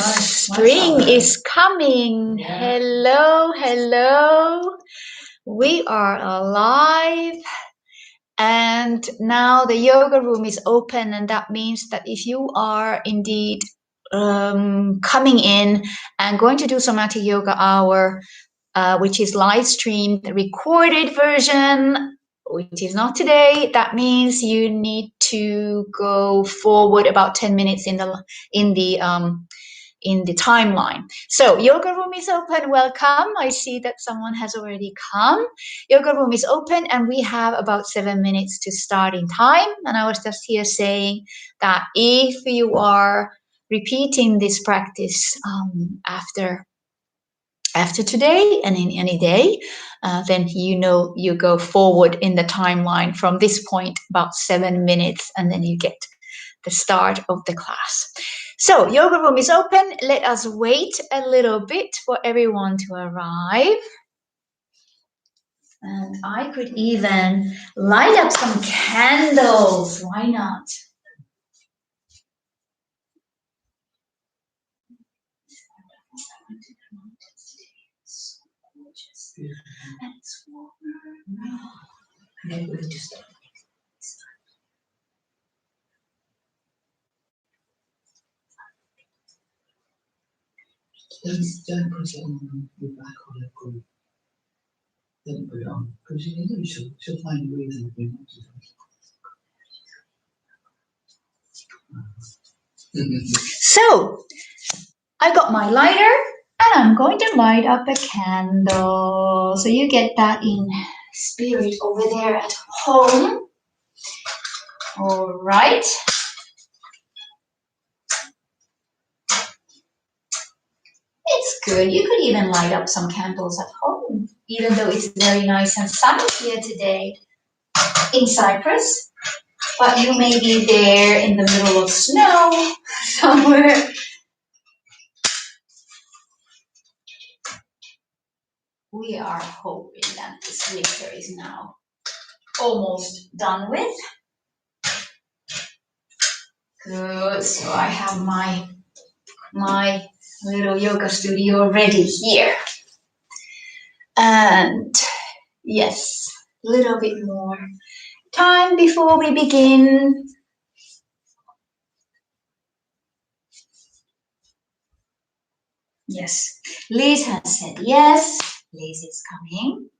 Spring is coming. Hello, hello. We are alive. And now the yoga room is open, and that means that if you are indeed coming in and going to do Somatic Yoga Hour, which is live streamed, the recorded version, which is not today, that means you need to go forward about 10 minutes in the timeline. So yoga room is open. Welcome. I see that someone has already come. Yoga room is open and we have about 7 minutes to start in time. And I was just here saying that if you are repeating this practice after today and in any day, then you go forward in the timeline from this point about 7 minutes, and then you get the start of the class. So yoga room is open. Let us wait a little bit for everyone to arrive. And I could even light up some candles. Why not? And it's warmer. Okay, we'll just start. Don't put it on your back or leg group. Don't put it on, because you know she'll find a reason to do it. So, I got my lighter and I'm going to light up a candle. So you get that in spirit over there at home. All right. It's good. You could even light up some candles at home, even though it's very nice and sunny here today in Cyprus. But you may be there in the middle of snow somewhere. We are hoping that this winter is now almost done with. Good. So I have my little yoga studio ready here. And yes, a little bit more time before we begin. Yes, Liz has said yes. Liz is coming.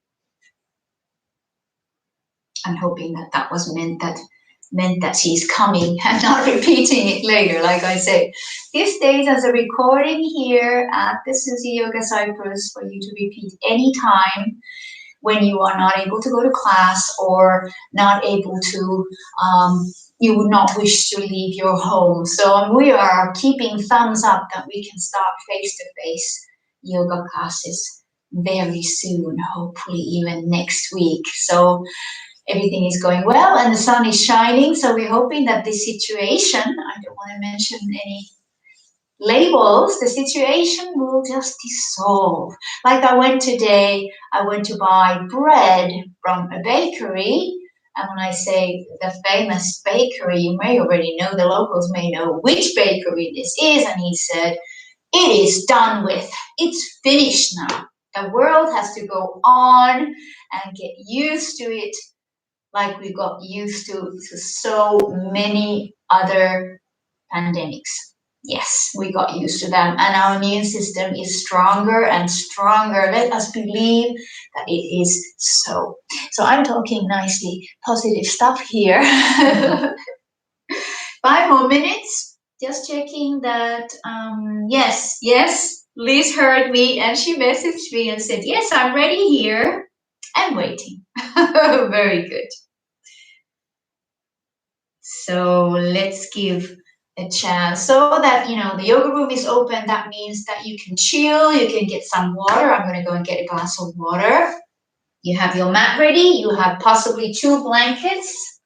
I'm hoping that was meant that she's coming and not repeating it later, like I say. This stays as a recording here at the Susie Yoga Cyprus for you to repeat anytime when you are not able to go to class or not able to, you would not wish to leave your home. So we are keeping thumbs up that we can start face-to-face yoga classes very soon, hopefully even next week. So everything is going well and the sun is shining. So we're hoping that this situation, I don't want to mention any labels, the situation will just dissolve. Like I went to buy bread from a bakery. And when I say the famous bakery, you may already know, the locals may know which bakery this is. And he said, it is done with. It's finished now. The world has to go on and get used to it like we got used to so many other pandemics. Yes, we got used to them, and our immune system is stronger and stronger. Let us believe that it is so. So I'm talking nicely positive stuff here. 5 more minutes. Just checking that, yes, Liz heard me and she messaged me and said, yes, I'm ready here and waiting. Very good. So let's give a chance so that, the yoga room is open. That means that you can chill, you can get some water. I'm going to go and get a glass of water. You have your mat ready. You have possibly 2 blankets.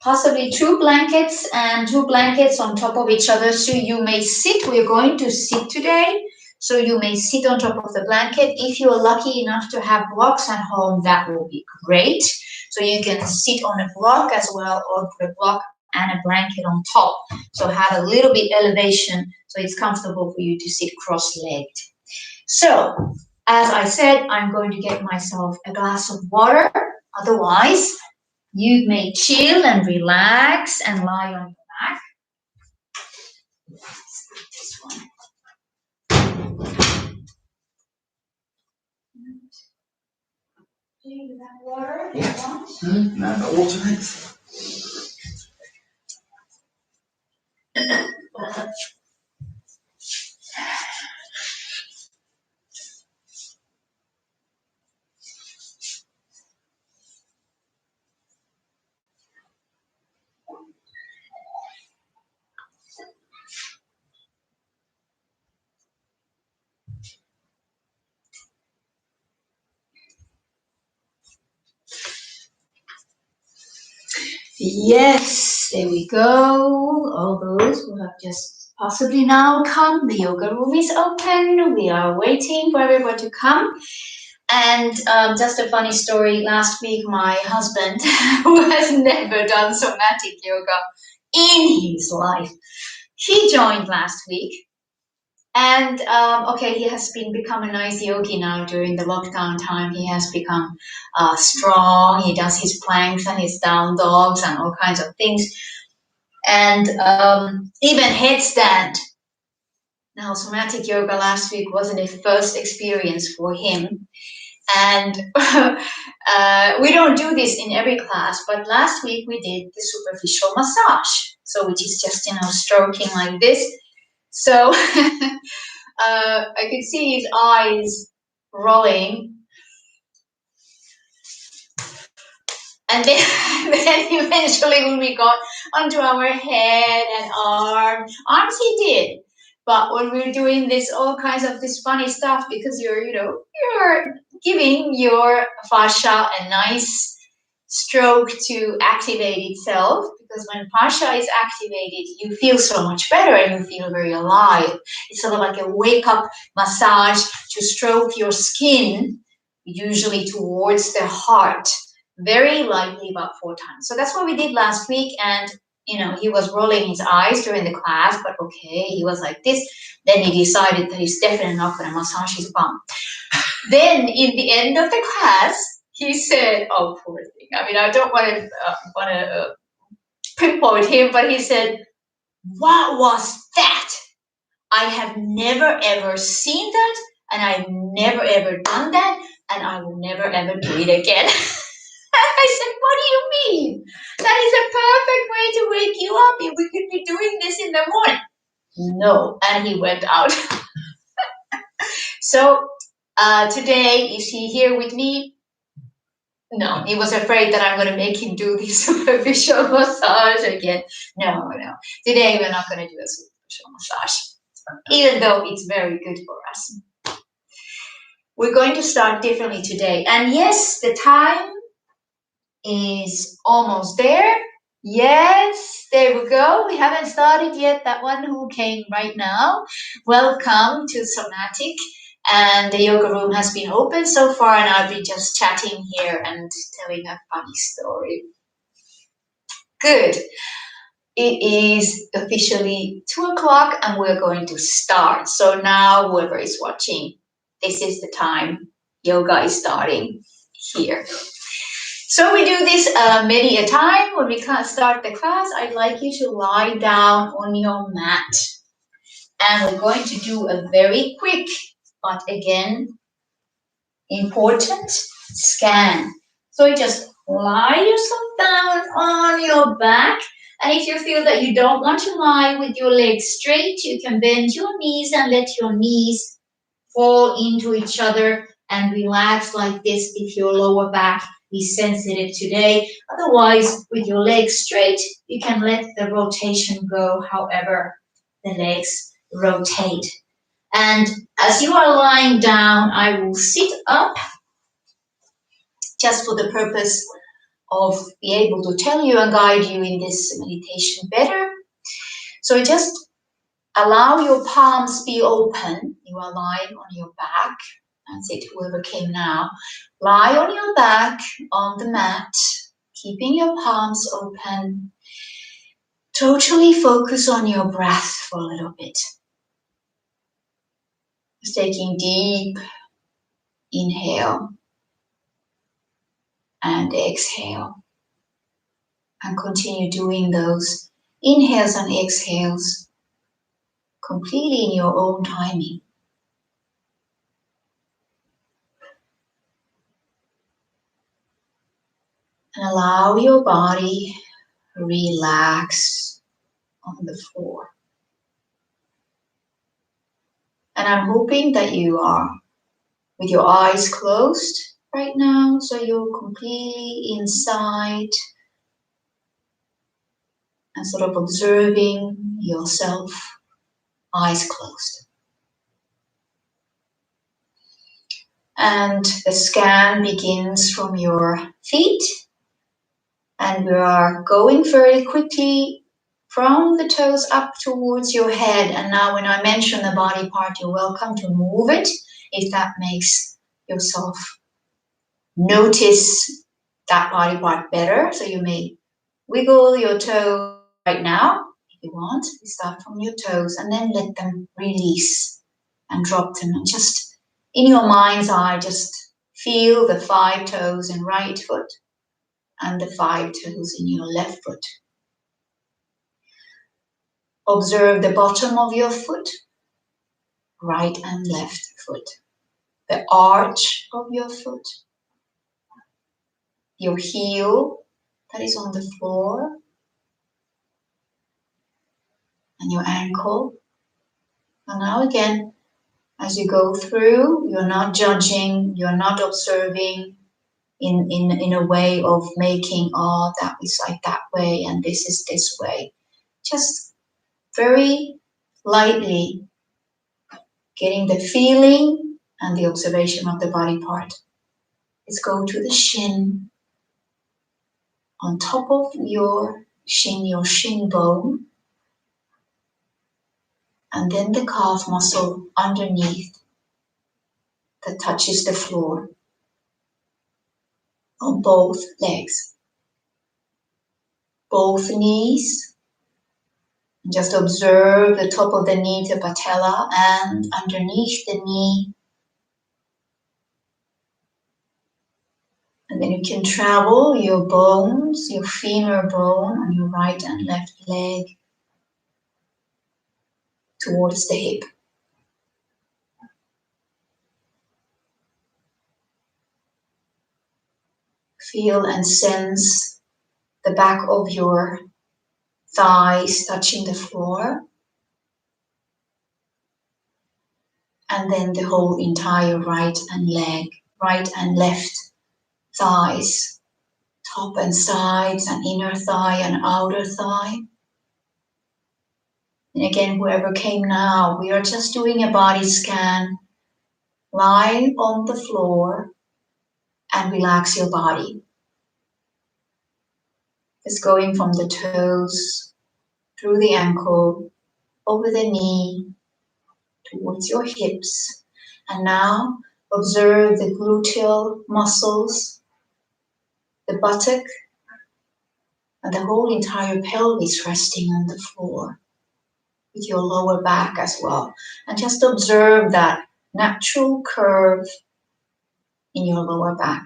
And 2 blankets on top of each other. So you may sit. We're going to sit today. So you may sit on top of the blanket. If you're lucky enough to have blocks at home, that will be great. So you can sit on a block as well, or put a block and a blanket on top. So have a little bit elevation so it's comfortable for you to sit cross-legged. So, as I said, I'm going to get myself a glass of water. Otherwise, you may chill and relax and lie on your back. Let's put this one. Do you have water? Yeah. No, got water, thanks. Yes, there we go. All those who have just possibly now come. The yoga room is open. We are waiting for everyone to come. And just a funny story. Last week, my husband, who has never done somatic yoga in his life, he joined last week. And okay, he has become a nice yogi now during the lockdown time. He has become strong. He does his planks and his down dogs and all kinds of things. And even headstand. Now, somatic yoga last week wasn't a first experience for him. And we don't do this in every class, but last week we did the superficial massage. So which is just, stroking like this. So I could see his eyes rolling. And then eventually when we got onto our head and arms he did. But when we're doing this, all kinds of this funny stuff, because you're giving your fascia a nice stroke to activate itself, because when fascia is activated, you feel so much better and you feel very alive. It's sort of like a wake-up massage to stroke your skin, usually towards the heart, very lightly, about 4 times. So that's what we did last week, and he was rolling his eyes during the class, but okay, he was like this. Then he decided that he's definitely not going to massage his bum. Then in the end of the class, he said, "Oh, poor thing." I mean, I don't want to pinpoint him, but he said, "What was that? I have never ever seen that, and I've never ever done that, and I will never ever do it again." I said, "What do you mean? That is a perfect way to wake you up. We could be doing this in the morning." No, and he went out. So today, is he here with me? No, he was afraid that I'm going to make him do the superficial massage again. No. Today we're not going to do a superficial massage, even though it's very good for us. We're going to start differently today. And yes, the time is almost there. Yes, there we go. We haven't started yet. That one who came right now, welcome to Somatic. And the yoga room has been open so far, and I've been just chatting here and telling a funny story. Good. It is officially 2:00 and we're going to start. So now whoever is watching, this is the time. Yoga is starting here. So we do this many a time. When we start the class, I'd like you to lie down on your mat. And we're going to do a very quick, but again, important scan. So you just lie yourself down on your back. And if you feel that you don't want to lie with your legs straight, you can bend your knees and let your knees fall into each other and relax like this if your lower back is sensitive today. Otherwise, with your legs straight, you can let the rotation go however the legs rotate. And as you are lying down, I will sit up just for the purpose of being able to tell you and guide you in this meditation better. So just allow your palms be open. You are lying on your back. That's it, whoever came now. Lie on your back on the mat, keeping your palms open. totally focus on your breath for a little bit. Just taking deep inhale and exhale. And continue doing those inhales and exhales completely in your own timing. And allow your body to relax on the floor. And I'm hoping that you are with your eyes closed right now, so you're completely inside and sort of observing yourself, eyes closed. And the scan begins from your feet, and we are going very quickly from the toes up towards your head. And now when I mention the body part, you're welcome to move it if that makes yourself notice that body part better. So you may wiggle your toe right now if you want. You start from your toes and then let them release and drop them. And just in your mind's eye, just feel the 5 toes in right foot and the 5 toes in your left foot. Observe the bottom of your foot, right and left foot. The arch of your foot. Your heel that is on the floor. And your ankle. And now again, as you go through, you're not judging, you're not observing in a way of making, oh, that is like that way and this is this way. Just very lightly getting the feeling and the observation of the body part. Let's go to the shin. On top of your shin bone. And then the calf muscle underneath that touches the floor on both legs. Both knees. And just observe the top of the knee to patella and underneath the knee. And then you can travel your bones, your femur bone on your right and left leg towards the hip. Feel and sense the back of your thighs touching the floor. And then the whole entire right and left thighs. Top and sides and inner thigh and outer thigh. And again, whoever came now, we are just doing a body scan. Lie on the floor and relax your body. Just going from the toes, through the ankle, over the knee, towards your hips. And now observe the gluteal muscles, the buttock, and the whole entire pelvis resting on the floor with your lower back as well. And just observe that natural curve in your lower back.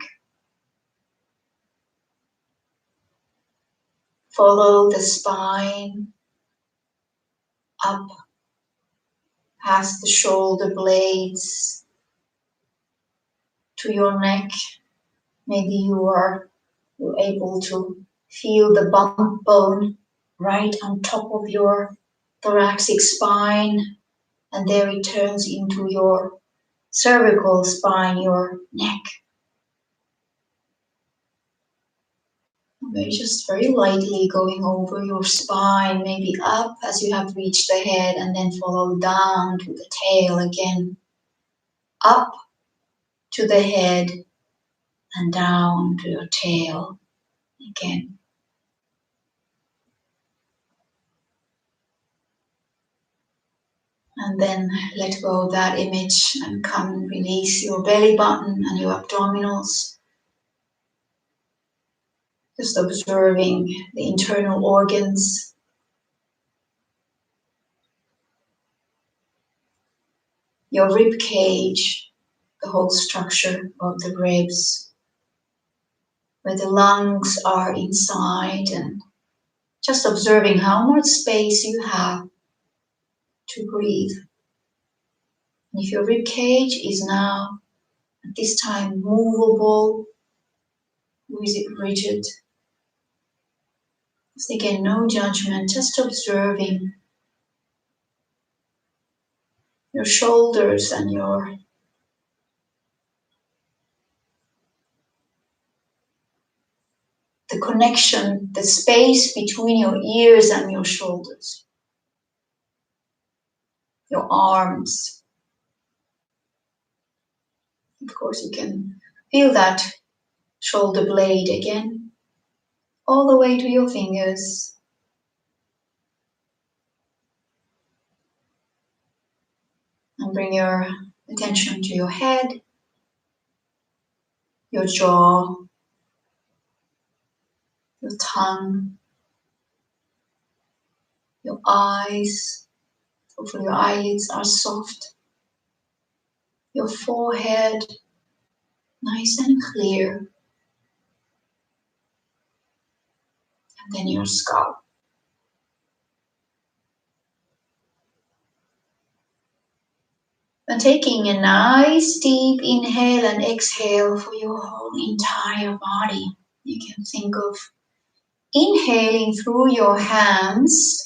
Follow the spine up past the shoulder blades to your neck. Maybe you're able to feel the bump bone right on top of your thoracic spine, and there it turns into your cervical spine, your neck. Maybe just very lightly going over your spine, maybe up as you have reached the head, and then follow down to the tail again. Up to the head and down to your tail again. And then let go of that image and come and release your belly button and your abdominals. Just observing the internal organs your rib cage, the whole structure of the ribs, where the lungs are inside, and just observing how much space you have to breathe. And if your rib cage is now at this time movable, or is it rigid? Just again, no judgment, just observing your shoulders and the connection, the space between your ears and your shoulders, your arms. Of course, you can feel that shoulder blade again, all the way to your fingers. And bring your attention to your head, your jaw, your tongue, your eyes. Hopefully your eyelids are soft. Your forehead, nice and clear. And then your scalp. And taking a nice deep inhale and exhale for your whole entire body. You can think of inhaling through your hands.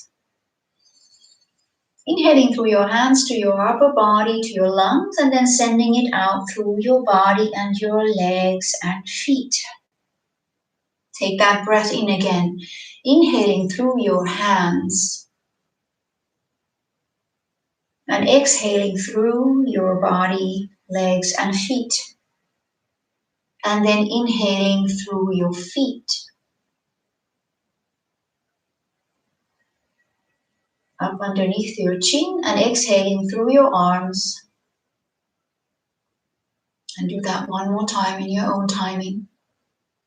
Inhaling through your hands to your upper body, to your lungs, and then sending it out through your body and your legs and feet. Take that breath in again. Inhaling through your hands. And exhaling through your body, legs, and feet. And then inhaling through your feet. Up underneath your chin and exhaling through your arms. And do that one more time in your own timing.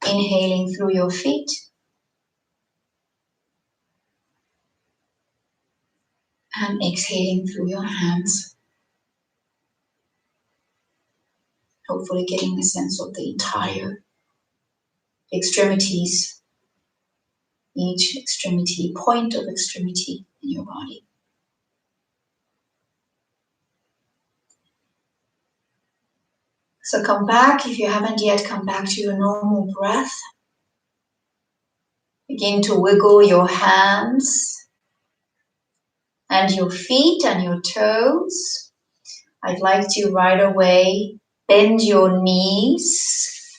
Inhaling through your feet. And exhaling through your hands. Hopefully getting a sense of the entire extremities. Each extremity, point of extremity in your body. So come back, if you haven't yet, come back to your normal breath. Begin to wiggle your hands and your feet and your toes. I'd like to right away bend your knees.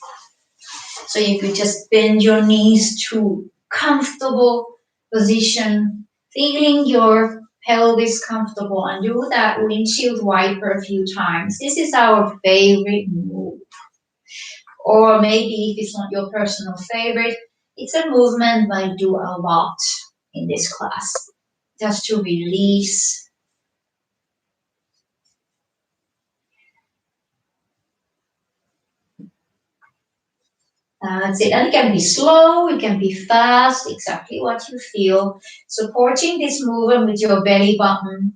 So you could just bend your knees to comfortable position, feeling your pelvis comfortable, and do that windshield wiper a few times. This is our favorite move. Or maybe if it's not your personal favorite, it's a movement I do a lot in this class, just to release. That's it. And it can be slow, it can be fast, exactly what you feel. Supporting this movement with your belly button.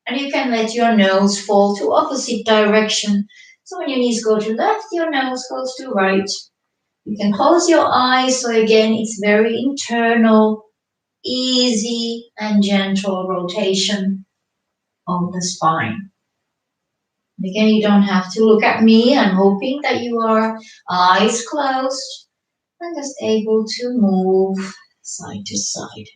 And you can let your nose fall to opposite direction. So when your knees go to left, your nose goes to right. You can close your eyes. So again, it's very internal, easy and gentle rotation of the spine. Again, you don't have to look at me. I'm hoping that you are eyes closed and just able to move side to side.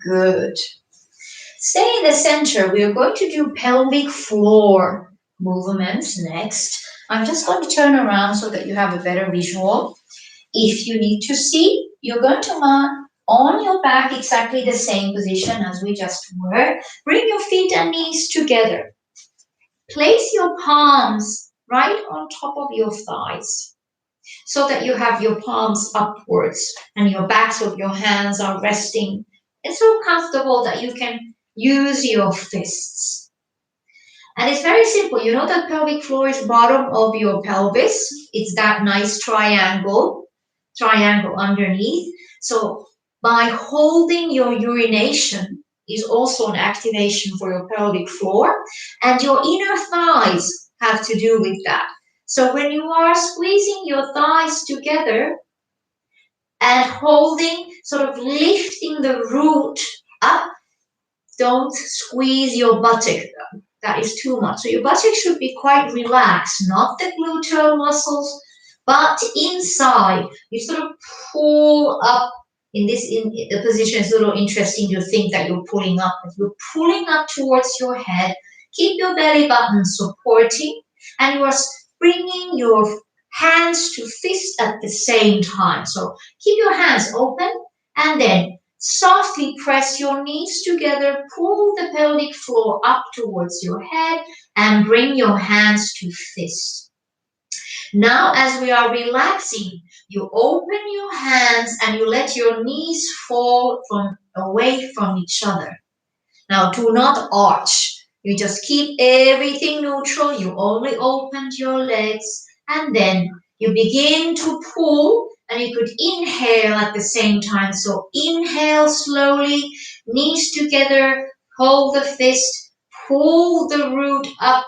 Good. Stay in the center. We are going to do pelvic floor movements next. I'm just going to turn around so that you have a better visual. If you need to see, you're going to mount on your back exactly the same position as we just were. Bring your feet and knees together. Place your palms right on top of your thighs so that you have your palms upwards and your backs of your hands are resting. It's so comfortable that you can use your fists. And it's very simple. You know that pelvic floor is bottom of your pelvis. It's that nice triangle. triangle underneath. So by holding your urination is also an activation for your pelvic floor, and your inner thighs have to do with that. So when you are squeezing your thighs together and holding, sort of lifting the root up, don't squeeze your buttock. That is too much. So your buttock should be quite relaxed, not the gluteal muscles, but inside. You sort of pull up in the position. It's a little interesting to think that you're pulling up. If you're pulling up towards your head, keep your belly button supporting, and you are bringing your hands to fist at the same time. So keep your hands open, and then softly press your knees together, pull the pelvic floor up towards your head, and bring your hands to fist. Now, as we are relaxing, you open your hands and you let your knees fall away from each other. Now, do not arch. You just keep everything neutral. You only opened your legs, and then you begin to pull, and you could inhale at the same time. So inhale slowly, knees together, hold the fist, pull the root up,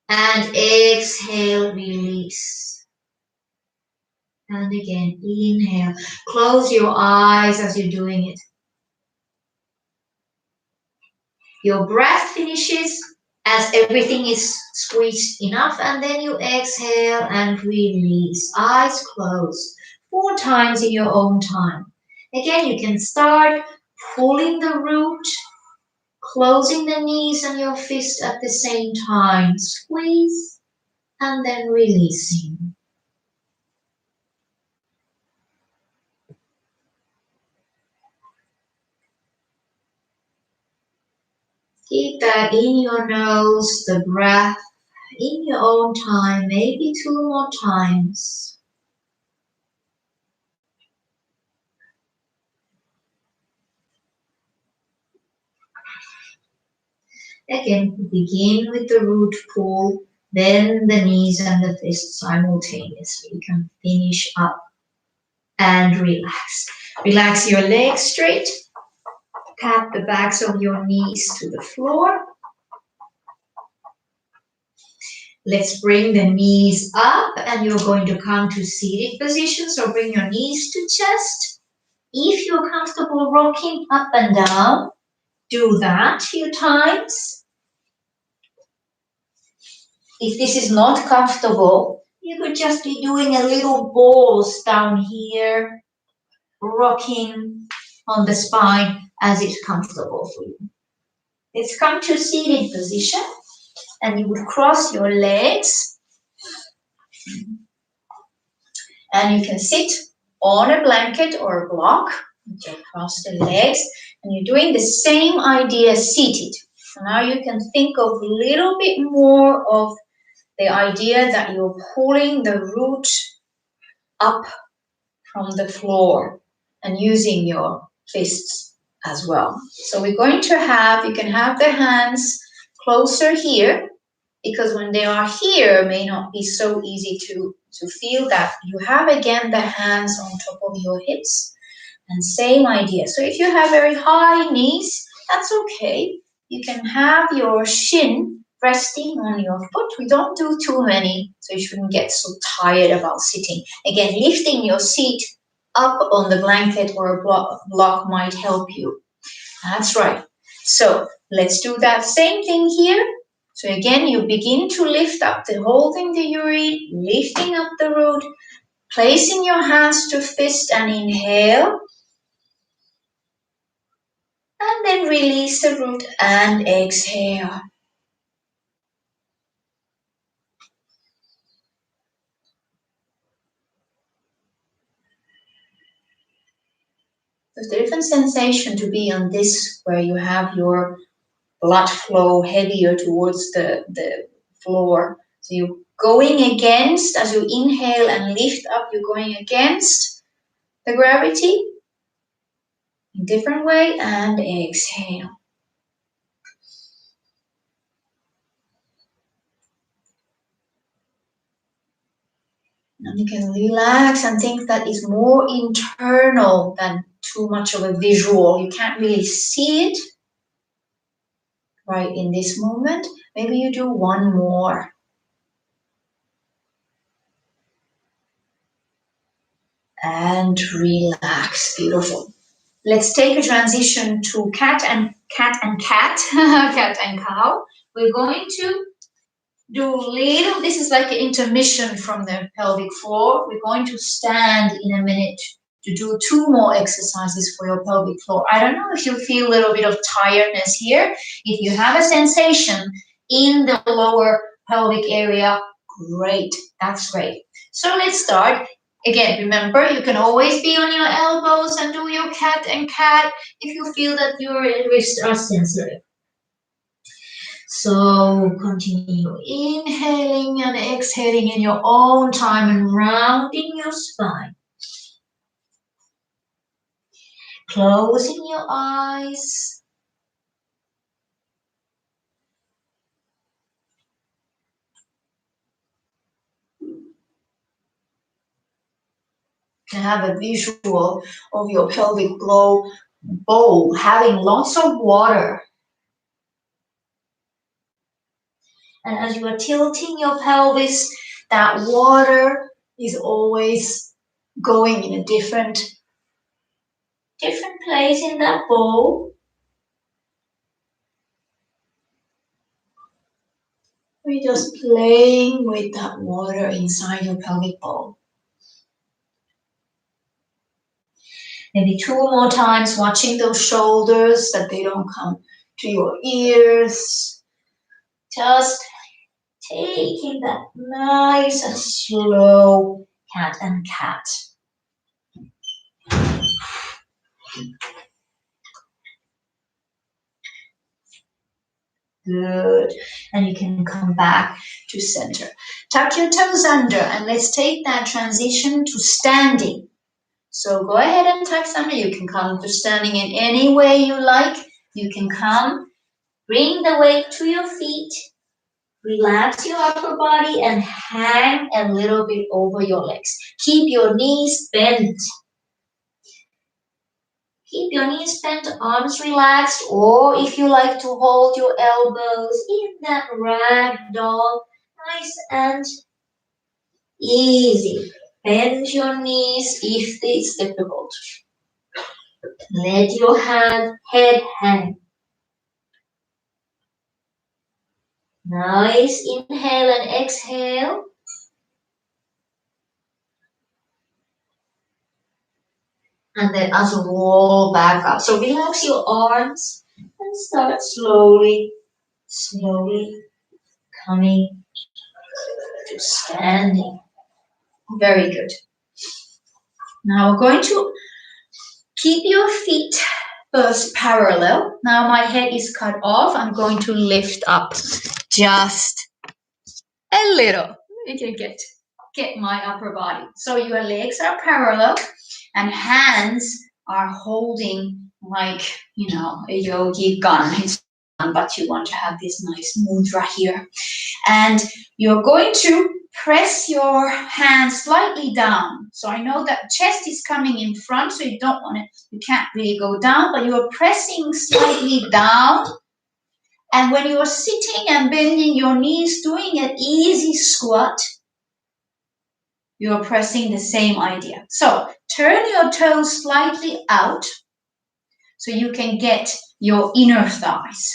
and exhale, release. And again, inhale. Close your eyes as you're doing it. Your breath finishes as everything is squeezed enough, and then you exhale and release. Eyes closed. 4 times in your own time. Again, you can start pulling the root, closing the knees and your fist at the same time. Squeeze and then releasing. Keep that in your nose, the breath, in your own time, maybe 2 more times. Again, begin with the root pull, then the knees and the fists simultaneously. You can finish up and relax. Relax your legs straight. Tap the backs of your knees to the floor. Let's bring the knees up, and you're going to come to seated position. So bring your knees to chest. If you're comfortable rocking up and down, do that a few times. If this is not comfortable, you could just be doing a little balls down here, rocking on the spine as it's comfortable for you. Let's come to seated position, and you would cross your legs, and you can sit on a blanket or a block. You cross the legs, and you're doing the same idea seated. So now you can think of a little bit more of the idea that you're pulling the root up from the floor and using your fists as well. So we're going to you can have the hands closer here, because when they are here, it may not be so easy to feel that. You have, again, the hands on top of your hips, and same idea. So if you have very high knees, that's okay. You can have your shin resting on your foot. We don't do too many, so you shouldn't get so tired about sitting. Again, lifting your seat up on the blanket or a block might help you. That's right. So let's do that same thing here. So again, you begin to lift up, holding the urine, lifting up the root, placing your hands to fist and inhale. And then release the root and exhale. There's a different sensation to be on this, where you have your blood flow heavier towards the floor. So you're going against, as you inhale and lift up, you're going against the gravity in a different way, and exhale. And you can relax and think that is more internal than too much of a visual. You can't really see it right in this moment. Maybe you do one more. And relax. Beautiful. Let's take a transition to cat and cat, cat and cow. We're going to do little, this is like an intermission from the pelvic floor. We're going to stand in a minute to do 2 more exercises for your pelvic floor. I don't know if you feel a little bit of tiredness here. If you have a sensation in the lower pelvic area, great, that's great. So let's start. Again, remember, you can always be on your elbows and do your cat and cat if you feel that your wrists are sensitive. So continue inhaling and exhaling in your own time and rounding your spine. Closing your eyes. You can have a visual of your pelvic bowl having lots of water. And as you are tilting your pelvis, that water is always going in a different place in that bowl. We're just playing with that water inside your pelvic bowl. Maybe 2 more times, watching those shoulders that they don't come to your ears. Just taking that nice and slow cat and cat. Good. And you can come back to center. Tuck your toes under and let's take that transition to standing. So go ahead and tuck under. You can come to standing in any way you like. You can come, bring the weight to your feet, relax your upper body and hang a little bit over your legs. Keep your knees bent. Keep your knees bent, arms relaxed, or if you like to hold your elbows in that ragdoll, nice and easy. Bend your knees if it's difficult. Let your head hang. Nice inhale and exhale. And then as you roll back up. So relax your arms and start slowly coming to standing. Very good. Now we're going to keep your feet first parallel. Now my head is cut off. I'm going to lift up just a little. You can get my upper body. So your legs are parallel and hands are holding like, a yogi gun. It's fun, but you want to have this nice mudra here. And you're going to press your hands slightly down. So I know that chest is coming in front, so you can't really go down, but you're pressing slightly down. And when you're sitting and bending your knees, doing an easy squat, you're pressing the same idea. So turn your toes slightly out so you can get your inner thighs.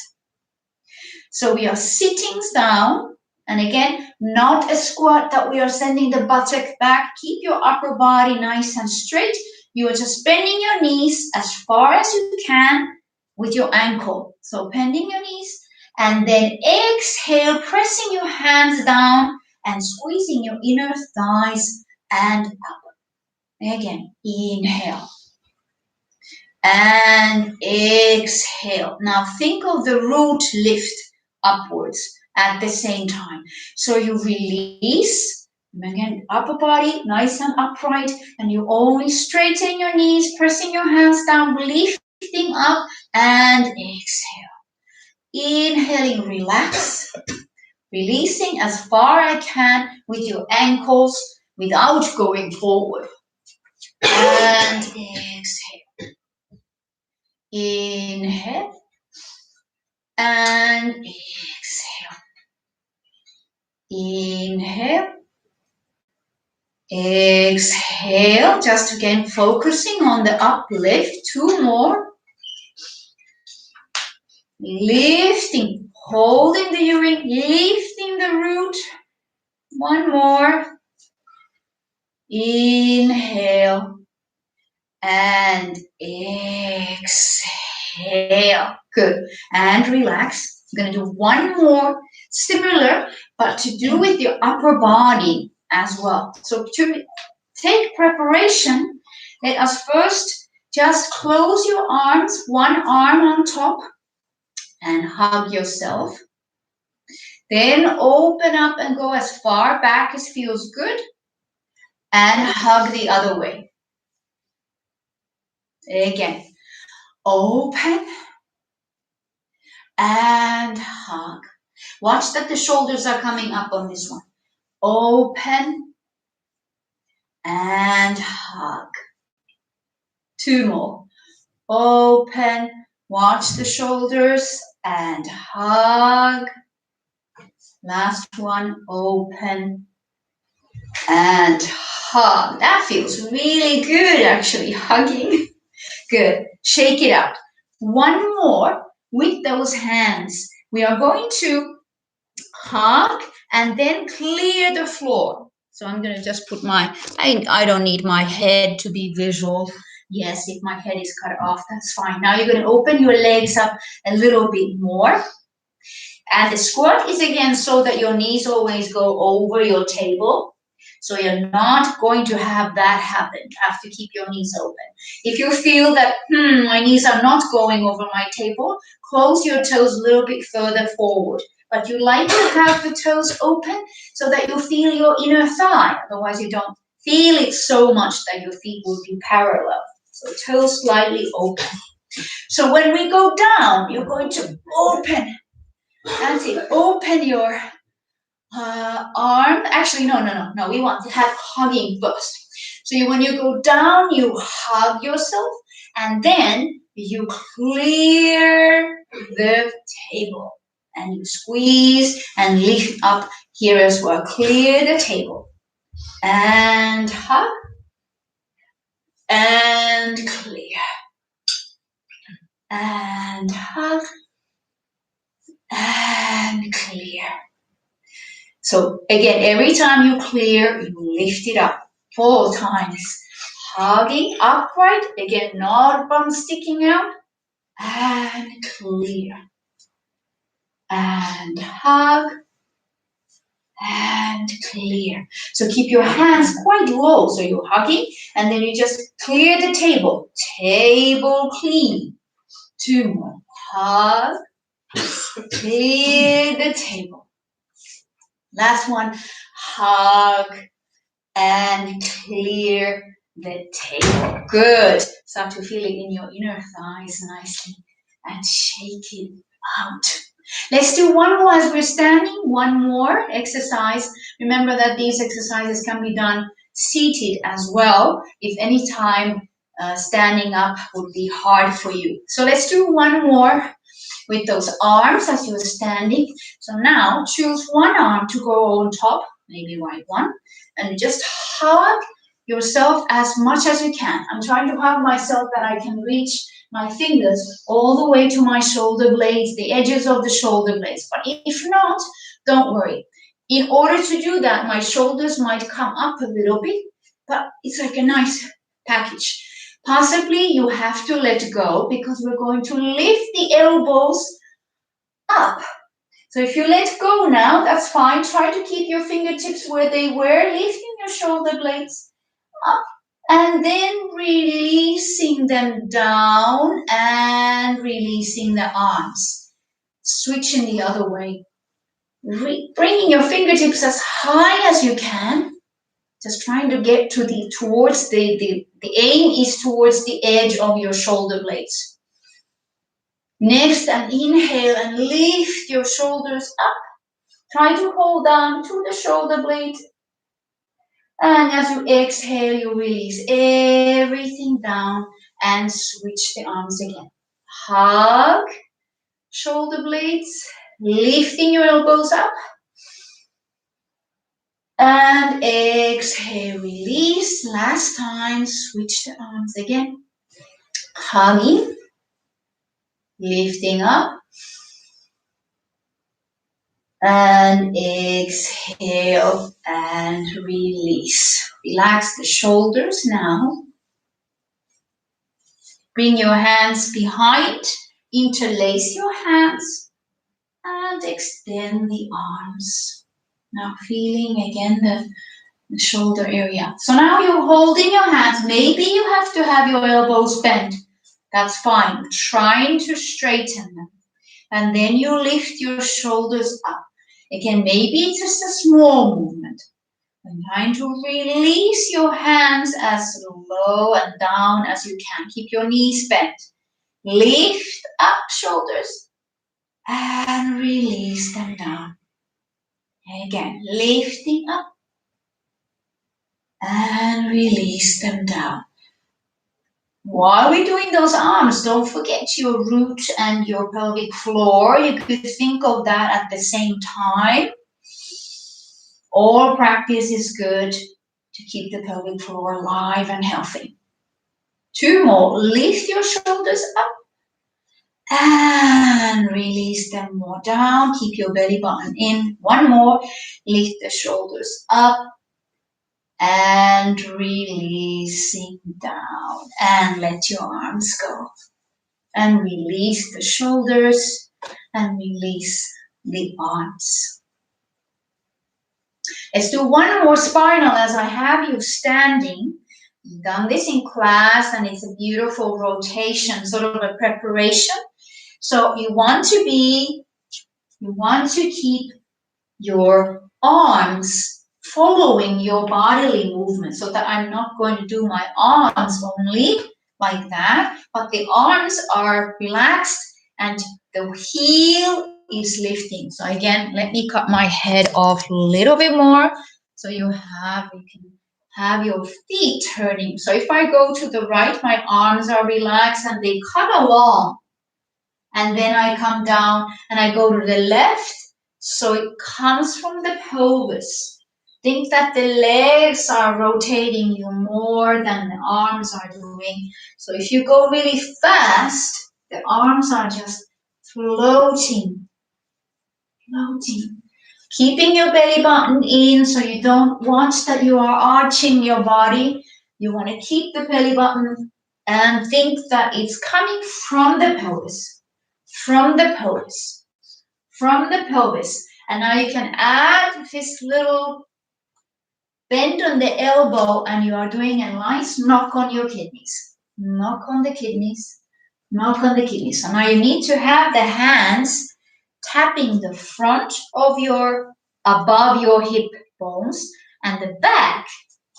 So we are sitting down, and again, not a squat that we are sending the buttock back. Keep your upper body nice and straight. You are just bending your knees as far as you can with your ankle. So bending your knees, and then exhale, pressing your hands down and squeezing your inner thighs and up. Again, inhale and exhale. Now think of the root lift upwards at the same time. So you release, again, upper body nice and upright, and you only straighten your knees, pressing your hands down, lifting up and exhale. Inhaling, relax. Releasing as far as I can with your ankles, without going forward. And exhale. Inhale. And exhale. Inhale. Exhale. Just again focusing on the uplift. 2 more. Lifting. Holding the urine. Lifting the root. 1 more. Inhale. And exhale. Good. And relax. I'm going to do 1 more similar, but to do with your upper body as well. So to take preparation, let us first just close your arms, 1 arm on top, and hug yourself. Then open up and go as far back as feels good, and hug the other way. Again, open and hug. Watch that the shoulders are coming up on this one. Open and hug. 2 more. Open, watch the shoulders and hug. Last one, open and hug. That feels really good actually, hugging. Good. Shake it out. 1 more with those hands. We are going to hug and then clear the floor. So I'm going to just put I don't need my head to be visual. Yes, if my head is cut off, that's fine. Now you're going to open your legs up a little bit more. And the squat is again so that your knees always go over your table. So you're not going to have that happen. You have to keep your knees open. If you feel that, my knees are not going over my table, close your toes a little bit further forward. But you like to have the toes open so that you feel your inner thigh. Otherwise, you don't feel it so much that your feet will be parallel. So toes slightly open. So when we go down, you're going to open. That's it. Open your arm. Actually, no. We want to have hugging first. So when you go down, you hug yourself, and then you clear the table, and you squeeze and lift up here as well. Clear the table, and hug, and clear, and hug, and clear. So again, every time you clear, you lift it up 4 times. Hugging upright, again, not bum sticking out, and clear. And hug, and clear. So keep your hands quite low, so you're hugging, and then you just clear the table. Table clean. 2 more. Hug, clear the table. Last one, hug and clear the table. Good. Start to feel it in your inner thighs nicely and shake it out. Let's do 1 more as we're standing. 1 more exercise. Remember that these exercises can be done seated as well, if any time standing up would be hard for you. So let's do 1 more with those arms as you're standing. So now choose 1 arm to go on top, maybe right one, and just hug yourself as much as you can. I'm trying to hug myself that I can reach my fingers all the way to my shoulder blades, the edges of the shoulder blades. But if not, don't worry. In order to do that, my shoulders might come up a little bit, but it's like a nice package. Possibly you have to let go because we're going to lift the elbows up. So if you let go now, that's fine. Try to keep your fingertips where they were, lifting your shoulder blades up and then releasing them down and releasing the arms. Switching the other way. Bringing your fingertips as high as you can. Just trying to get to towards the aim is towards the edge of your shoulder blades. Next, and inhale and lift your shoulders up. Try to hold on to the shoulder blades And as you exhale, you release everything down and switch the arms again. Hug shoulder blades, lifting your elbows up. And exhale, release. Last time, switch the arms again. Hugging, lifting up. And exhale and release. Relax the shoulders now. Bring your hands behind, interlace your hands, and extend the arms. Now feeling again the shoulder area. So now you're holding your hands. Maybe you have to have your elbows bent. That's fine. Trying to straighten them. And then you lift your shoulders up. Again, maybe it's just a small movement. And trying to release your hands as low and down as you can. Keep your knees bent. Lift up shoulders and release them down. Again, lifting up and release them down. While we're doing those arms, don't forget your root and your pelvic floor. You could think of that at the same time. All practice is good to keep the pelvic floor alive and healthy. 2 more. Lift your shoulders up and release them more down. Keep your belly button in. 1 more. Lift the shoulders up and releasing down. And let your arms go. And release the shoulders and release the arms. Let's do 1 more spinal as I have you standing. You've done this in class and it's a beautiful rotation, sort of a preparation. So you want to keep your arms following your bodily movement, so that I'm not going to do my arms only like that, but the arms are relaxed and the heel is lifting. So again, let me cut my head off a little bit more so you can have your feet turning. So if I go to the right, my arms are relaxed and they cut along. And then I come down and I go to the left, so it comes from the pelvis. Think that the legs are rotating you more than the arms are doing. So if you go really fast, the arms are just floating. Keeping your belly button in, so you don't want that you are arching your body. You want to keep the belly button and think that it's coming from the pelvis. From the pelvis. From the pelvis. And now you can add this little bend on the elbow and you are doing a nice knock on your kidneys. Knock on the kidneys. Knock on the kidneys. So now you need to have the hands tapping the front of above your hip bones and the back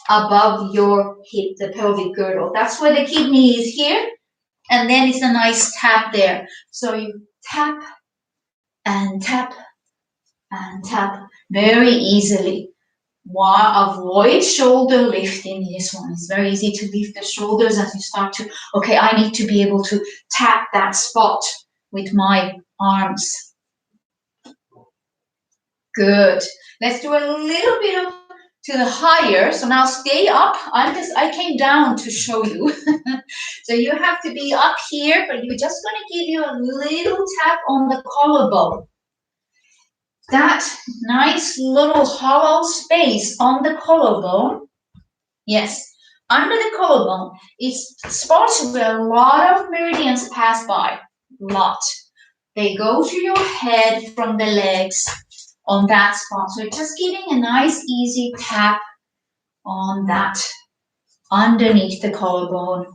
above your hip, the pelvic girdle. That's where the kidney is here. And then it's a nice tap there. So you tap and tap and tap very easily. Avoid shoulder lifting. This one is very easy to lift the shoulders as you start to, okay, I need to be able to tap that spot with my arms. Good. Let's do a little bit of to the higher. So now stay up. I came down to show you. So you have to be up here, but you're just going to give you a little tap on the collarbone. That nice little hollow space on the collarbone. Yes, under the collarbone is spots where a lot of meridians pass by. Lot. They go to your head from the legs on that spot. So just giving a nice easy tap on that underneath the collarbone.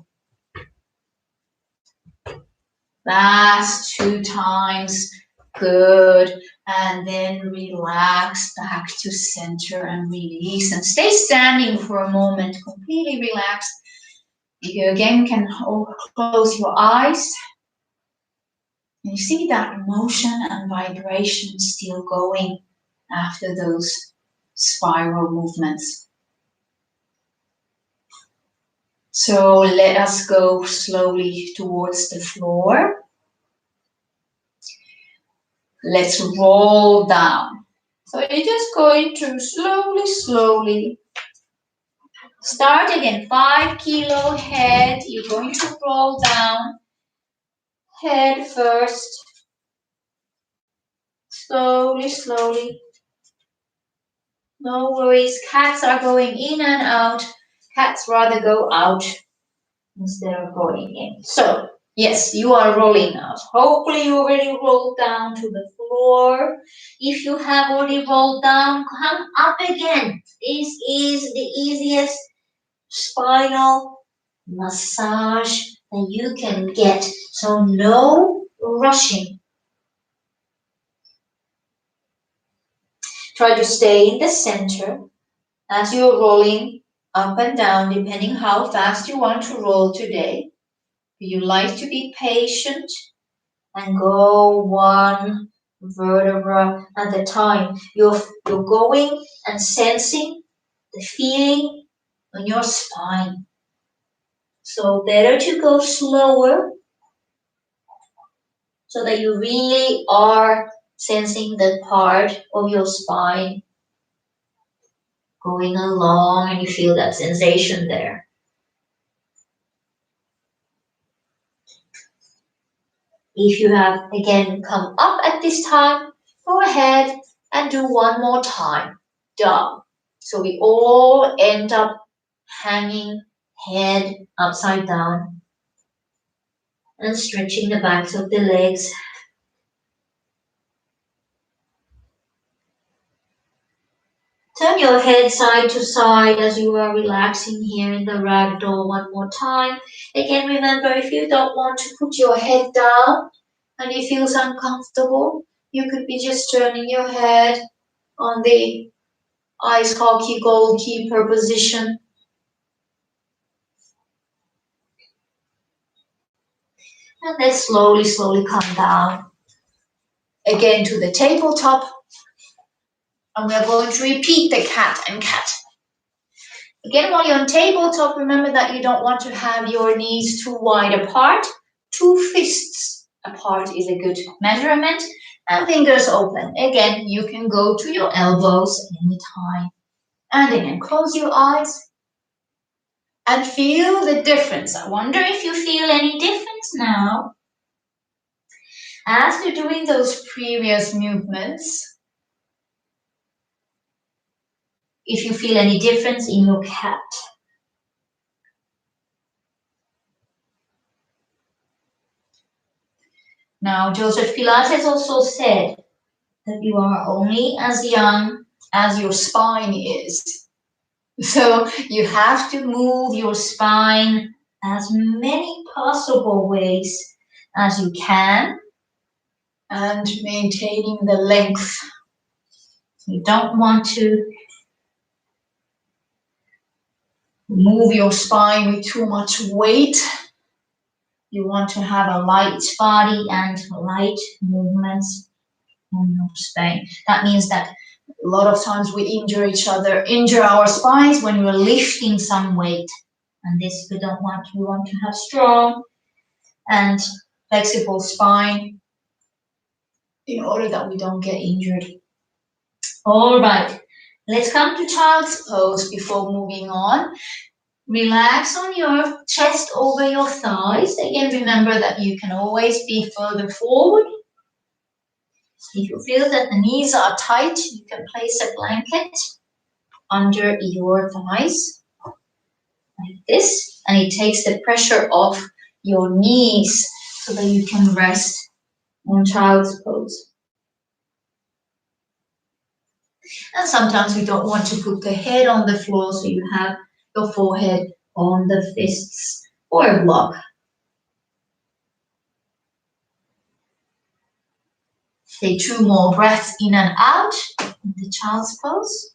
Last 2 times. Good. And then relax back to center and release. And stay standing for a moment, completely relaxed. You again can close your eyes. And you see that motion and vibration still going after those spiral movements. So let us go slowly towards the floor. Let's roll down. So you're just going to slowly. Start again, 5 kilo head. You're going to roll down. Head first. Slowly. No worries. Cats are going in and out. Cats rather go out instead of going in. So, yes, you are rolling out. Hopefully you already rolled down to the floor. If you have already rolled down, come up again. This is the easiest spinal massage that you can get. So no rushing. Try to stay in the center as you're rolling up and down, depending how fast you want to roll today. You like to be patient and go one vertebra at a time. You're going and sensing the feeling on your spine. So better to go slower so that you really are sensing that part of your spine going along and you feel that sensation there. If you have, again, come up at this time, go ahead and do one more time. Done. So we all end up hanging head upside down and stretching the backs of the legs. Turn your head side to side as you are relaxing here in the ragdoll one more time. Again, remember, if you don't want to put your head down and it feels uncomfortable, you could be just turning your head on the ice hockey goalkeeper position. And then slowly come down again to the tabletop. And we're going to repeat the cat and cat. Again, while you're on tabletop, remember that you don't want to have your knees too wide apart. 2 fists apart is a good measurement. And fingers open. Again, you can go to your elbows anytime. And again, close your eyes and feel the difference. I wonder if you feel any difference now. As you're doing those previous movements, if you feel any difference in your cat. Now, Joseph Pilates also said that you are only as young as your spine is. So you have to move your spine as many possible ways as you can and maintaining the length. You don't want to move your spine with too much weight. You want to have a light body and light movements on your spine. That means that a lot of times we injure our spines when we're lifting some weight. And this we don't want. We want to have strong and flexible spine in order that we don't get injured. All right, let's come to child's pose before moving on. Relax on your chest over your thighs. Again, remember that you can always be further forward. If you feel that the knees are tight, you can place a blanket under your thighs like this, and it takes the pressure off your knees so that you can rest on child's pose. And sometimes we don't want to put the head on the floor, so you have your forehead on the fists or a block. Take 2 more breaths in and out in the child's pose.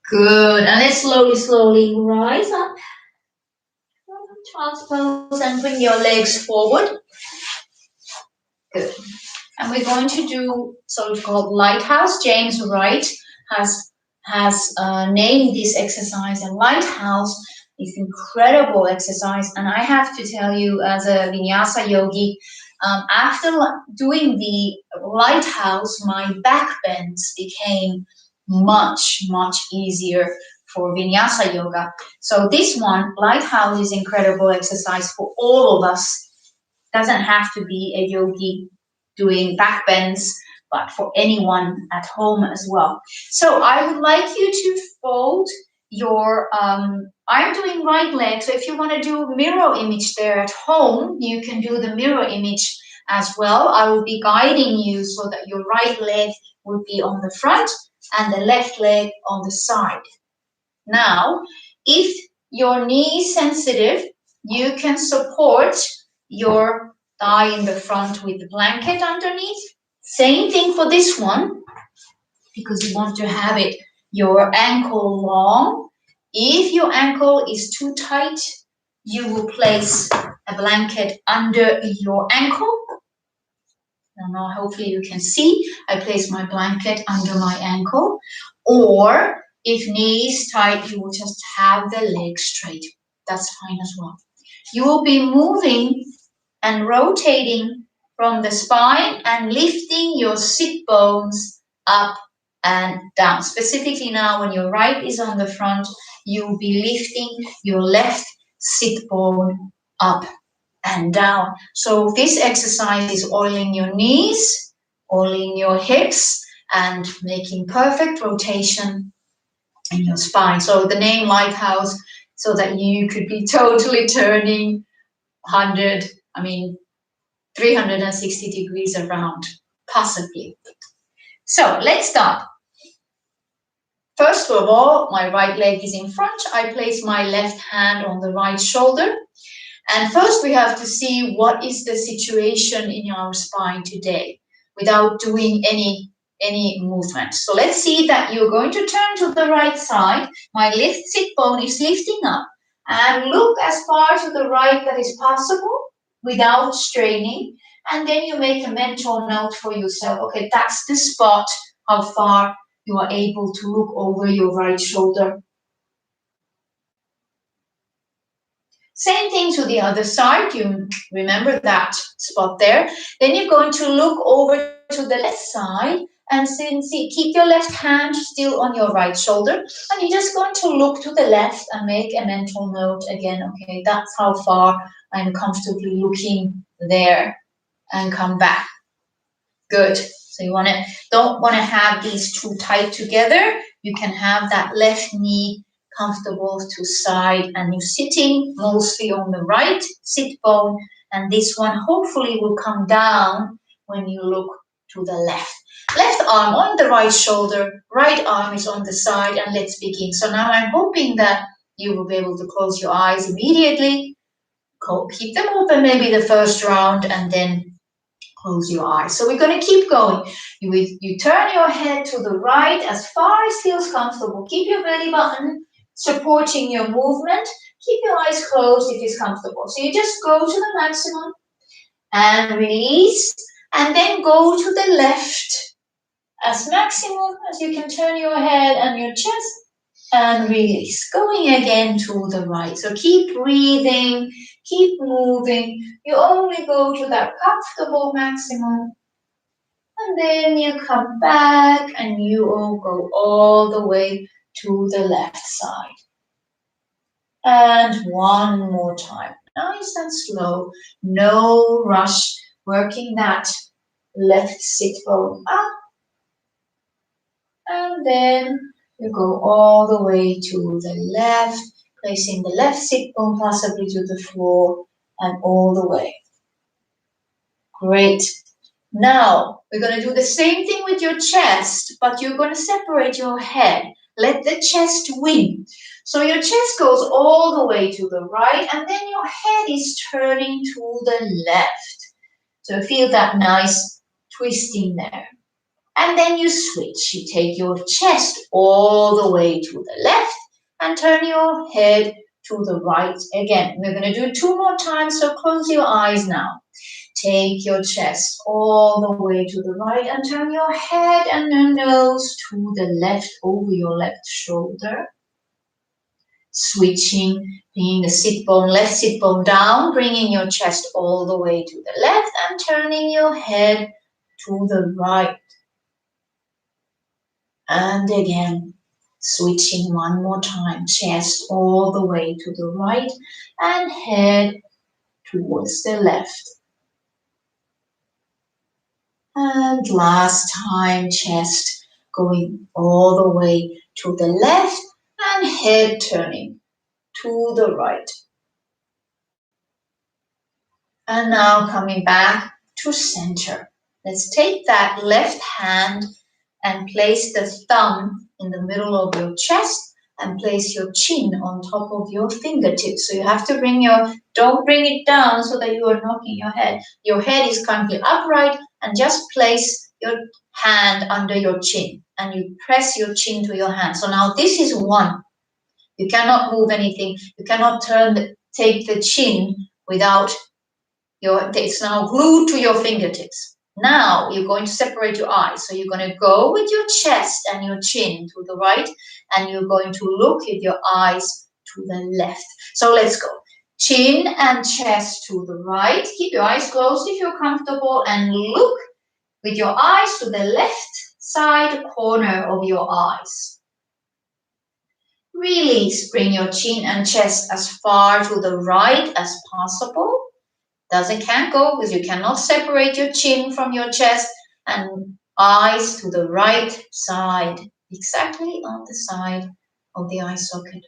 Good. And let's slowly rise up. Child's pose and bring your legs forward. Good. And and we're going to do so-called lighthouse. James Wright has named this exercise a lighthouse. It's incredible exercise, and I have to tell you, as a vinyasa yogi, after doing the lighthouse, my back bends became much easier for vinyasa yoga. So this one, lighthouse, is incredible exercise for all of us. Doesn't have to be a yogi doing back bends, but for anyone at home as well. So I would like you to fold your, I'm doing right leg, so if you want to do mirror image there at home, you can do the mirror image as well. I will be guiding you so that your right leg would be on the front and the left leg on the side. Now, if your knee is sensitive, you can support your thigh in the front with the blanket underneath. Same thing for this one, because you want to have it your ankle long. If your ankle is too tight, you will place a blanket under your ankle. Now, hopefully you can see, I place my blanket under my ankle. Or if knee is tight, you will just have the legs straight. That's fine as well. You will be moving and rotating from the spine and lifting your sit bones up and down. Specifically now, when your right is on the front, you will be lifting your left sit bone up and down. So this exercise is oiling your knees, oiling your hips, and making perfect rotation in your spine. So the name lighthouse, so that you could be totally turning 360 degrees around, possibly. So let's start. First of all, my right leg is in front. I place my left hand on the right shoulder. And first we have to see what is the situation in our spine today without doing any movement. So let's see that you're going to turn to the right side. My left sit bone is lifting up, and look as far to the right that is possible without straining. And then you make a mental note for yourself. Okay, that's the spot, how far you are able to look over your right shoulder. Same thing to the other side. You remember that spot there. Then you're going to look over to the left side and see, keep your left hand still on your right shoulder. And you're just going to look to the left and make a mental note again. Okay, that's how far I'm comfortably looking there, and come back. Good. So you don't want to have these too tight together. You can have that left knee comfortable to side, and you're sitting mostly on the right sit bone, and this one hopefully will come down when you look to the left. Left arm on the right shoulder, right arm is on the side, and let's begin. So now I'm hoping that you will be able to close your eyes immediately. Keep them open maybe the first round, and then close your eyes. So we're going to keep going. You turn your head to the right as far as feels comfortable. Keep your belly button supporting your movement. Keep your eyes closed if it's comfortable. So you just go to the maximum and release, and then go to the left as maximum as you can turn your head and your chest, and release. Going again to the right. So keep breathing, keep moving. You only go to that comfortable maximum, and then you come back and you will go all the way to the left side. And one more time. Nice and slow, no rush, working that left sit bone up. And then you go all the way to the left, placing the left sit bone possibly to the floor, and all the way. Great. Now, we're going to do the same thing with your chest, but you're going to separate your head. Let the chest win. So your chest goes all the way to the right, and then your head is turning to the left. So feel that nice twisting there. And then you switch. You take your chest all the way to the left and turn your head to the right again. We're going to do 2 more times, so close your eyes now. Take your chest all the way to the right and turn your head and your nose to the left over your left shoulder. Switching, bringing the sit bone, left sit bone down, bringing your chest all the way to the left and turning your head to the right. And again, switching one more time, chest all the way to the right and head towards the left. And last time, chest going all the way to the left and head turning to the right. And now coming back to center. Let's take that left hand and place the thumb in the middle of your chest and place your chin on top of your fingertips. So you have to don't bring it down so that you are knocking your head. Your head is currently upright and just place your hand under your chin and you press your chin to your hand. So now this is one. You cannot move anything. You cannot take the chin without it's now glued to your fingertips. Now you're going to separate your eyes. So you're going to go with your chest and your chin to the right, and you're going to look with your eyes to the left. So let's go. Chin and chest to the right. Keep your eyes closed if you're comfortable, and look with your eyes to the left side corner of your eyes. Release. Bring your chin and chest as far to the right as possible. Can't go because you cannot separate your chin from your chest, and eyes to the right side, exactly on the side of the eye socket.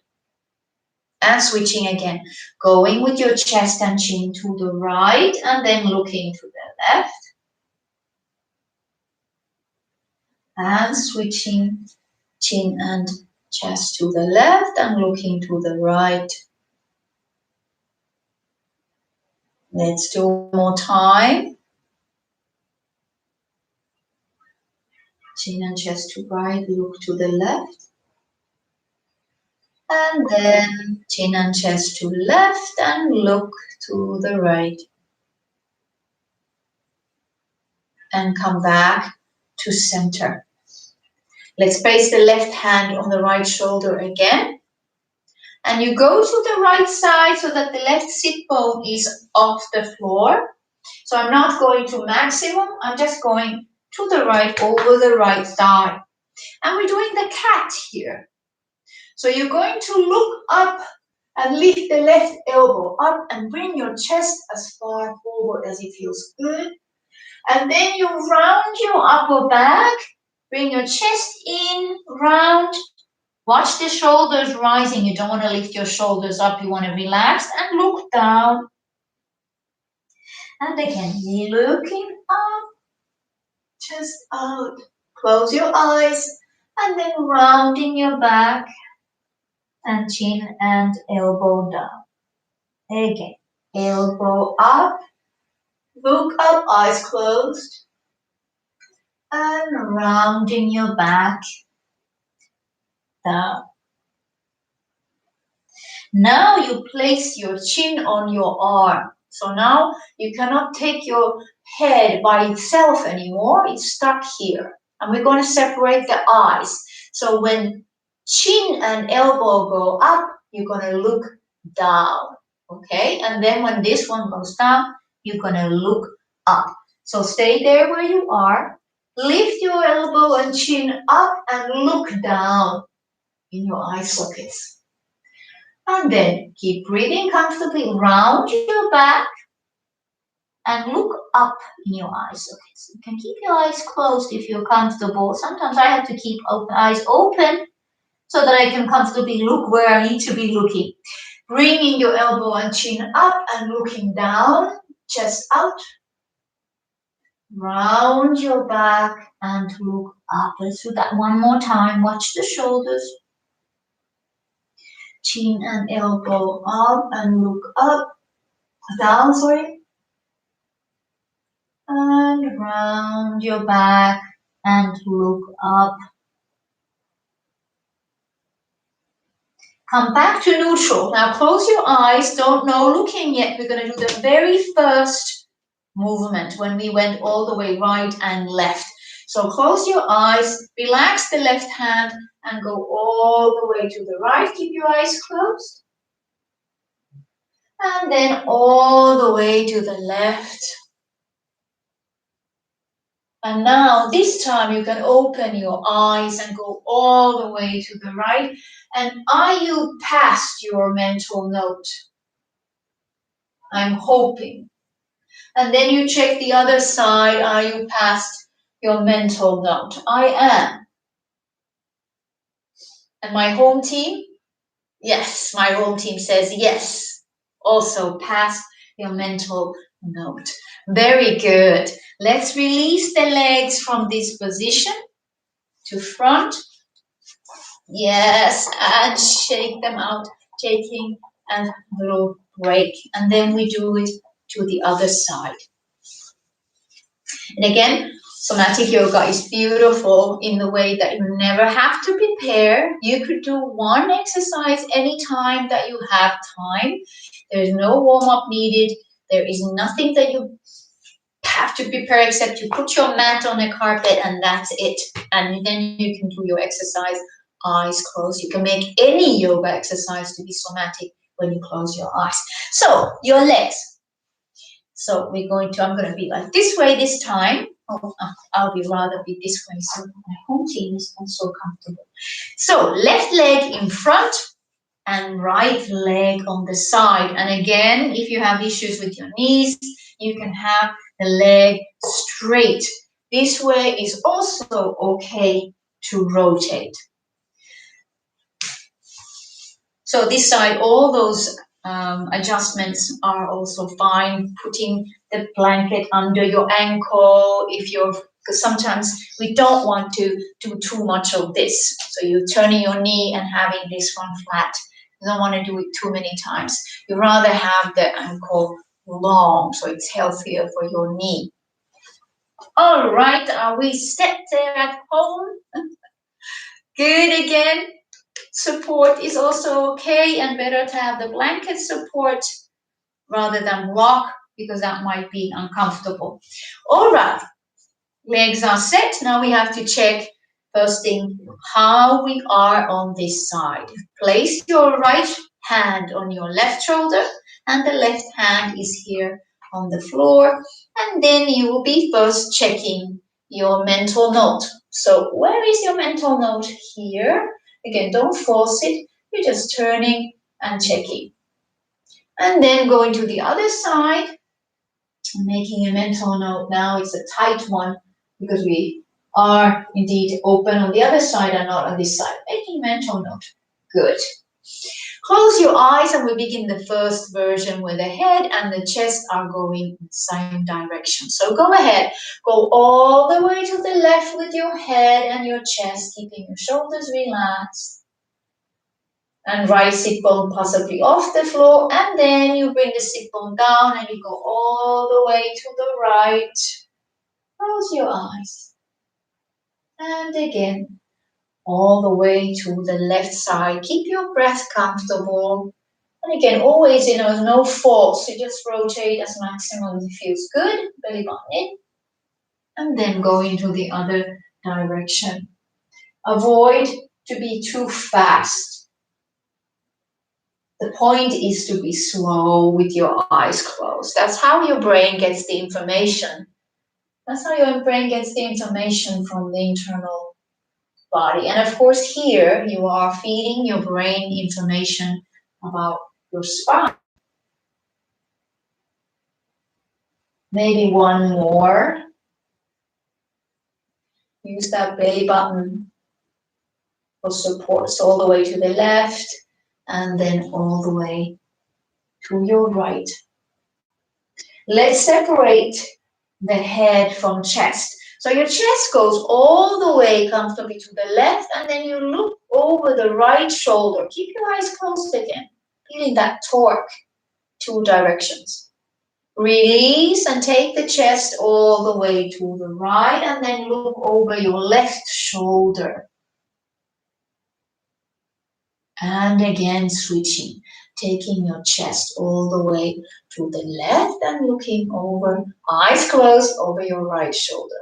And switching again, going with your chest and chin to the right and then looking to the left. And switching, chin and chest to the left and looking to the right. Let's do one more time. Chin and chest to right, look to the left. And then chin and chest to left and look to the right. And come back to center. Let's place the left hand on the right shoulder again. And you go to the right side so that the left sit bone is off the floor. So I'm not going to maximum, I'm just going to the right over the right thigh. And we're doing the cat here. So you're going to look up and lift the left elbow up and bring your chest as far forward as it feels good. And then you round your upper back, bring your chest in, round. Watch the shoulders rising. You don't want to lift your shoulders up. You want to relax and look down. And again, looking up, chest out. Close your eyes and then rounding your back and chin and elbow down. Again, elbow up, look up, eyes closed. And rounding your back down. Now you place your chin on your arm. So now you cannot take your head by itself anymore. It's stuck here. And we're going to separate the eyes. So when chin and elbow go up, you're going to look down. Okay? And then when this one goes down, you're going to look up. So stay there where you are. Lift your elbow and chin up and look down in your eye sockets. And then keep breathing comfortably, round your back and look up in your eye sockets. You can keep your eyes closed if you're comfortable. Sometimes I have to keep eyes open so that I can comfortably look where I need to be looking. Bringing your elbow and chin up and looking down, chest out. Round your back and look up. Let's do that one more time. Watch the shoulders. Chin and elbow up and look up. Down, sorry. And round your back and look up. Come back to neutral. Now close your eyes. Don't know looking yet. We're going to do the very first movement when we went all the way right and left. So close your eyes, relax the left hand and go all the way to the right. Keep your eyes closed. And then all the way to the left. And now this time you can open your eyes and go all the way to the right. And are you past your mental note? I'm hoping. And then you check the other side. Are you past your mental note? I am. And my home team? Yes, my home team says yes. Also past your mental note. Very good. Let's release the legs from this position to front. Yes, and shake them out, taking a little break. And then we do it to the other side. And again, somatic yoga is beautiful in the way that you never have to prepare. You could do one exercise anytime that you have time. There's no warm-up needed. There is nothing that you have to prepare except you put your mat on a carpet and that's it. And then you can do your exercise, eyes closed. You can make any yoga exercise to be somatic when you close your eyes. So your legs. So I'm going to be like this way this time. Oh, I'll rather be this way so my home team is also comfortable. So left leg in front and right leg on the side. And again, if you have issues with your knees, you can have the leg straight. This way is also okay to rotate. So this side, all those adjustments are also fine. Putting the blanket under your ankle, because sometimes we don't want to do too much of this. So you're turning your knee and having this one flat. You don't want to do it too many times. You rather have the ankle long, so it's healthier for your knee. All right, are we set there at home? Good again. Support is also okay, and better to have the blanket support rather than rock, because that might be uncomfortable. All right, legs are set. Now we have to check first thing how we are on this side. Place your right hand on your left shoulder and the left hand is here on the floor, and then you will be first checking your mental note. So where is your mental note? Here. Again, don't force it. You're just turning and checking. And then going to the other side, making a mental note. Now it's a tight one because we are indeed open on the other side and not on this side. Making mental note. Good. Close your eyes and we begin the first version where the head and the chest are going in the same direction. So go ahead. Go all the way to the left with your head and your chest, keeping your shoulders relaxed. And right sit bone possibly off the floor, and then you bring the sit bone down and you go all the way to the right. Close your eyes. And again, all the way to the left side. Keep your breath comfortable. And again, always, no force. You just rotate as maximum as it feels good. Belly button in. And then go into the other direction. Avoid to be too fast. The point is to be slow with your eyes closed. That's how your brain gets the information. That's how your brain gets the information from the internal body. And of course, here you are feeding your brain information about your spine. Maybe one more. Use that belly button for support. So all the way to the left and then all the way to your right. Let's separate the head from chest. So your chest goes all the way comfortably to the left, and then you look over the right shoulder. Keep your eyes closed again, feeling that torque, two directions. Release and take the chest all the way to the right, and then look over your left shoulder. And again, switching, taking your chest all the way to the left and looking over, eyes closed, over your right shoulder.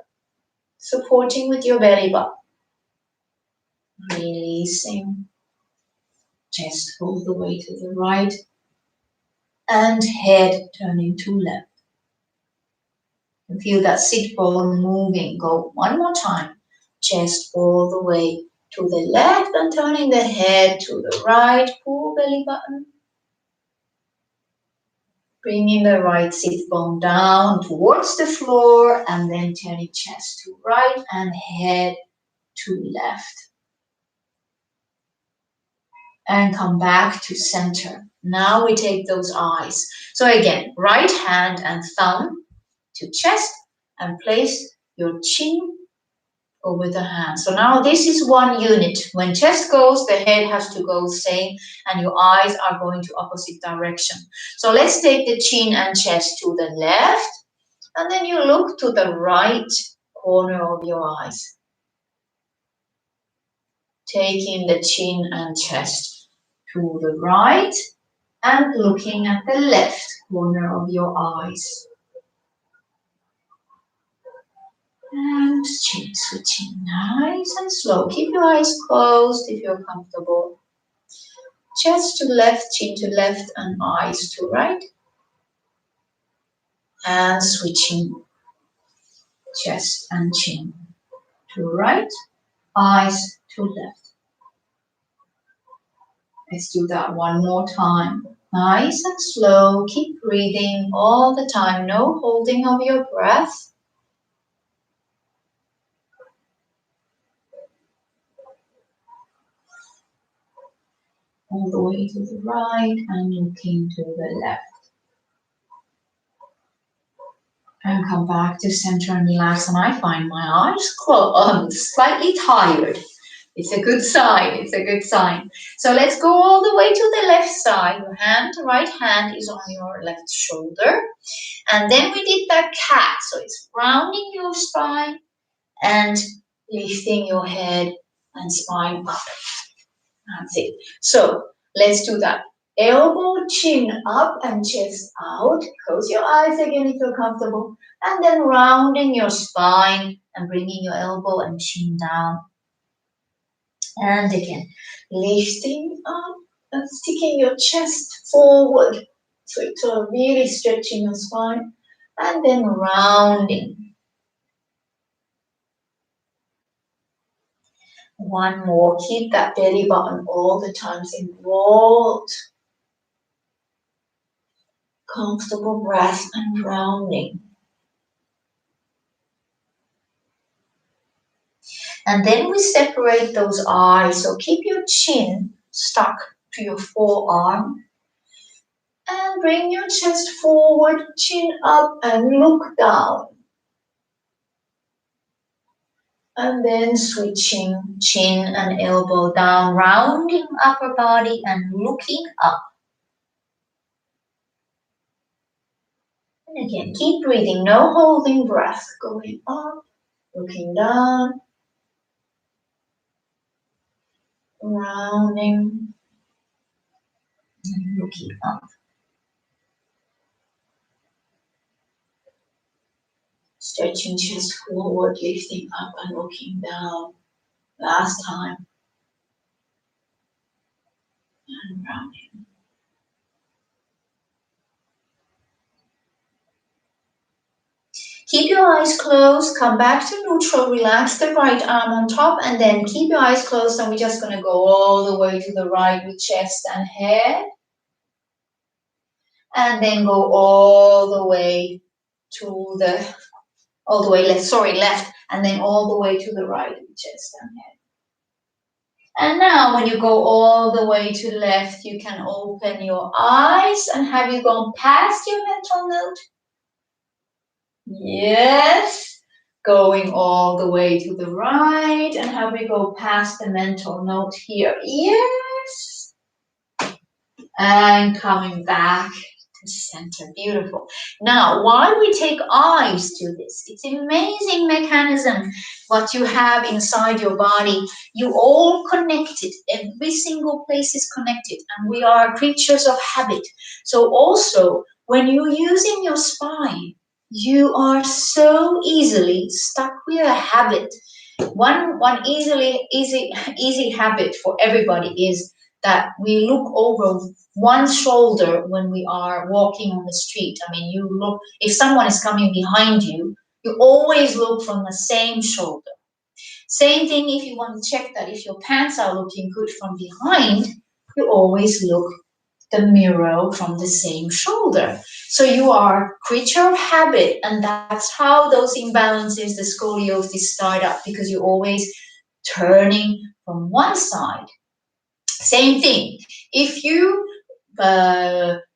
Supporting with your belly button. Releasing, chest all the way to the right. And head turning to left. You feel that sit bone moving. Go one more time. Chest all the way to the left and turning the head to the right. Pull belly button. Bringing the right sit bone down towards the floor and then turning chest to right and head to left. And come back to center. Now we take those eyes. So again, right hand and thumb to chest and place your chin over the hand. So now this is one unit. When chest goes, the head has to go same and your eyes are going to opposite direction. So let's take the chin and chest to the left and then you look to the right corner of your eyes. Taking the chin and chest to the right and looking at the left corner of your eyes. And chin switching nice and slow. Keep your eyes closed if you're comfortable. Chest to left, chin to left, and eyes to right. And switching chest and chin to right, eyes to left. Let's do that one more time. Nice and slow. Keep breathing all the time. No holding of your breath. All the way to the right and looking to the left. And come back to center and relax. And I find my eyes closed, slightly tired. It's a good sign. It's a good sign. So let's go all the way to the left side. Your hand, right hand is on your left shoulder. And then we did that cat. So it's rounding your spine and lifting your head and spine up. That's it. So let's do that. Elbow, chin up and chest out. Close your eyes again if you're comfortable. And then rounding your spine and bringing your elbow and chin down. And again, lifting up and sticking your chest forward. So it's really stretching your spine. And then rounding. One more. Keep that belly button all the time involved. Comfortable breath and rounding. And then we separate those eyes. So keep your chin stuck to your forearm. And bring your chest forward, chin up and look down. And then switching chin and elbow down, rounding upper body and looking up. And again, keep breathing, no holding breath. Going up, looking down, rounding, and looking up. Stretching chest forward, lifting up and looking down. Last time. And rounding. Keep your eyes closed, come back to neutral, relax the right arm on top and then keep your eyes closed and we're just going to go all the way to the right with chest and head. And then go all the way to the, left and then all the way to the right with chest and head. And now when you go all the way to left, you can open your eyes and have you gone past your mental note? Yes, going all the way to the right and have we go past the mental note here. Yes, and coming back to center. Beautiful. Now, while we take eyes to this, it's an amazing mechanism what you have inside your body. You all connected. Every single place is connected, and we are creatures of habit. So also, when you're using your spine, you are so easily stuck with a habit. One easy habit for everybody is that we look over one shoulder when we are walking on the street. I mean, you look, if someone is coming behind you, you always look from the same shoulder. Same thing if you want to check that if your pants are looking good from behind, you always look the mirror from the same shoulder. So you are creature of habit, and that's how those imbalances, the scoliosis, start up, because you're always turning from one side. Same thing. If you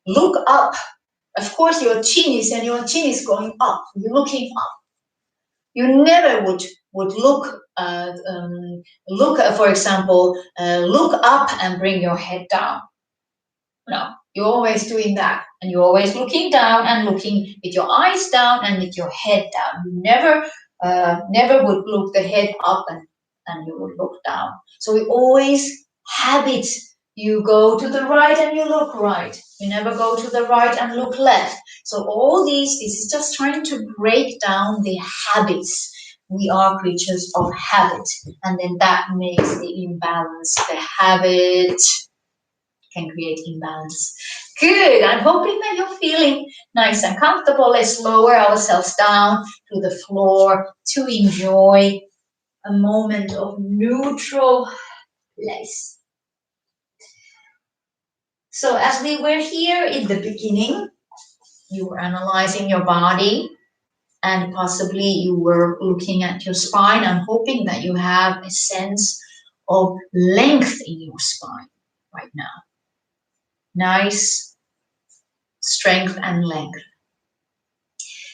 look up, of course your chin is going up. You're looking up. You never would look, for example, look up and bring your head down. No, you're always doing that, and you're always looking down and looking with your eyes down and with your head down. You never would look the head up and you would look down. So we always habit. You go to the right and you look right. You never go to the right and look left. So all this is just trying to break down the habits. We are creatures of habit, and then that makes the imbalance. The habit can create imbalance. Good. I'm hoping that you're feeling nice and comfortable. Let's lower ourselves down to the floor to enjoy a moment of neutral place. So as we were here in the beginning, you were analyzing your body, and possibly you were looking at your spine. I'm hoping that you have a sense of length in your spine right now. Nice strength and length.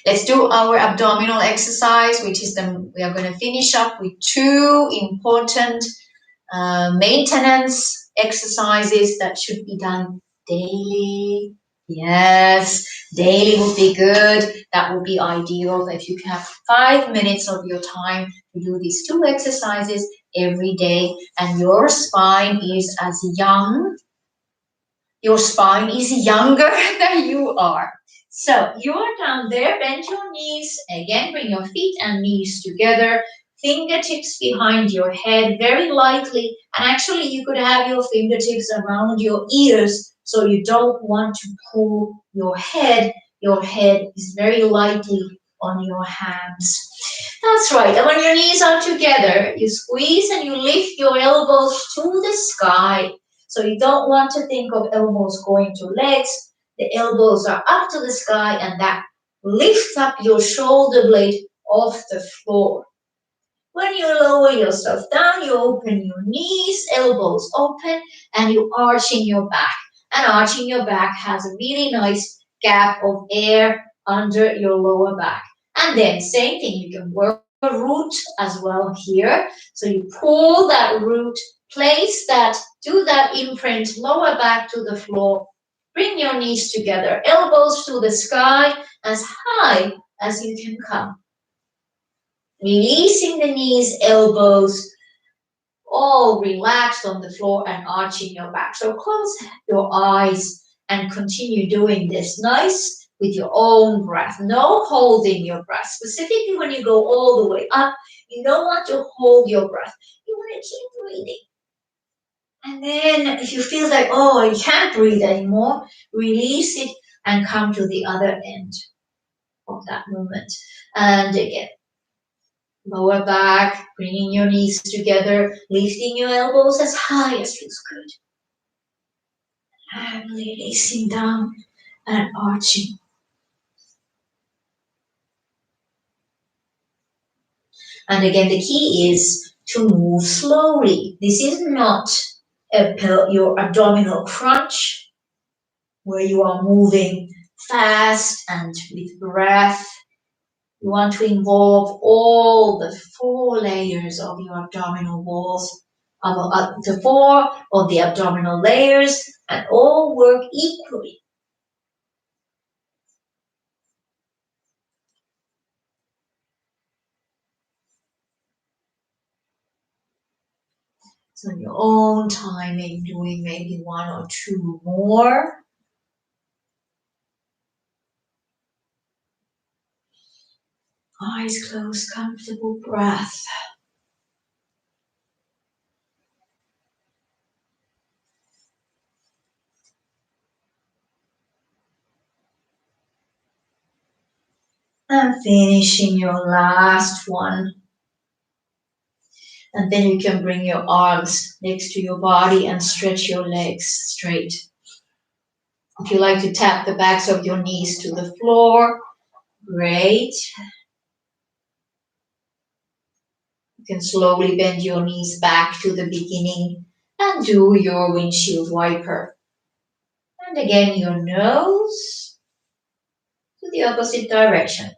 Let's do our abdominal exercise, which is we are going to finish up with two important maintenance exercises that should be done daily. Yes, daily would be good. That would be ideal if you can have 5 minutes of your time to do these two exercises every day, and your spine is as young. Your spine is younger than you are. So you're down there, bend your knees. Again, bring your feet and knees together. Fingertips behind your head, very lightly. And actually, you could have your fingertips around your ears, so you don't want to pull your head. Your head is very lightly on your hands. That's right. And when your knees are together, you squeeze and you lift your elbows to the sky. So you don't want to think of elbows going to legs. The elbows are up to the sky, and that lifts up your shoulder blade off the floor. When you lower yourself down, you open your knees, elbows open, and you arch in your back. And arching your back has a really nice gap of air under your lower back. And then same thing, you can work a root as well here. So you pull that root, place that, do that imprint, lower back to the floor. Bring your knees together, elbows to the sky, as high as you can come. Releasing the knees, elbows, all relaxed on the floor and arching your back. So close your eyes and continue doing this nice with your own breath. No holding your breath. Specifically when you go all the way up, you don't want to hold your breath. You want to keep breathing. And then if you feel like, oh, I can't breathe anymore, release it and come to the other end of that movement. And again, lower back, bringing your knees together, lifting your elbows as high as feels good. And releasing down and arching. And again, the key is to move slowly. This is not your abdominal crunch, where you are moving fast and with breath. You want to involve all the 4 layers of your abdominal walls, the 4 of the abdominal layers, and all work equally. So on your own time, maybe doing maybe 1 or 2 more. Eyes closed, comfortable breath. And finishing your last one. And then you can bring your arms next to your body and stretch your legs straight. If you like to tap the backs of your knees to the floor, great. You can slowly bend your knees back to the beginning and do your windshield wiper. And again, your nose to the opposite direction.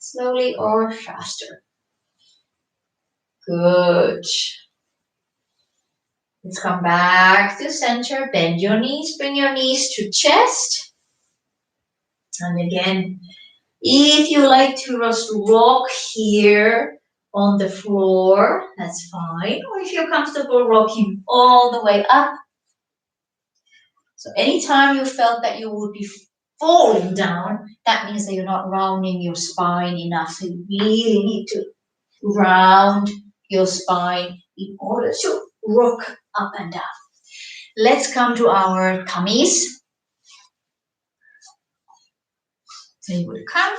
Slowly or faster. Good. Let's come back to center. Bend your knees, bring your knees to chest. And again, if you like to just rock here on the floor, that's fine. Or if you're comfortable rocking all the way up. So anytime you felt that you would be falling down, that means that you're not rounding your spine enough. So you really need to round your spine in order to rock up and down. Let's come to our tummies. So you will come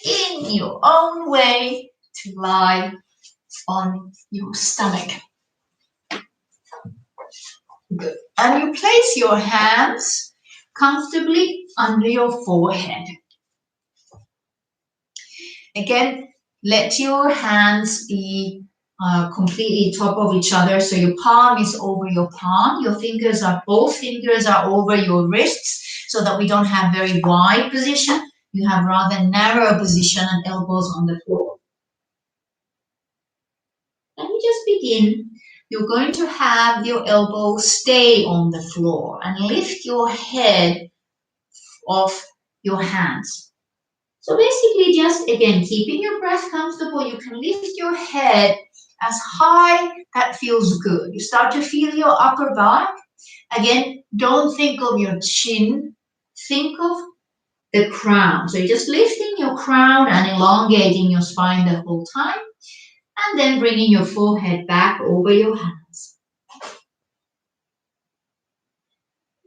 in your own way to lie on your stomach. Good. And you place your hands comfortably under your forehead. Again, let your hands be completely top of each other. So your palm is over your palm. Your fingers are, both fingers are over your wrists so that we don't have very wide position. You have rather narrow position and elbows on the floor. Let me just begin. You're going to have your elbows stay on the floor and lift your head off your hands. So basically just, again, keeping your breath comfortable, you can lift your head as high that feels good. You start to feel your upper back. Again, don't think of your chin. Think of the crown. So you're just lifting your crown and elongating your spine the whole time. And then bringing your forehead back over your hands.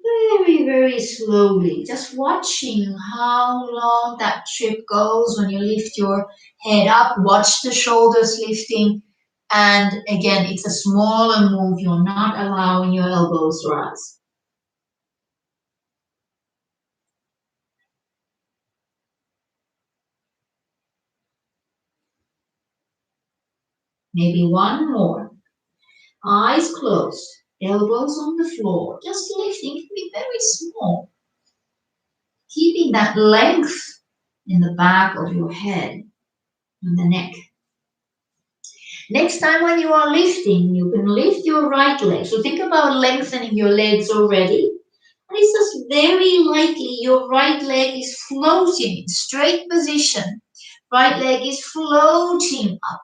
Very, very slowly, just watching how long that trip goes when you lift your head up. Watch the shoulders lifting. And again, it's a smaller move. You're not allowing your elbows to rise. Maybe one more. Eyes closed, elbows on the floor, just lifting. It can be very small. Keeping that length in the back of your head and the neck. Next time when you are lifting, you can lift your right leg. So think about lengthening your legs already. And it's just very lightly, your right leg is floating in straight position. Right leg is floating up.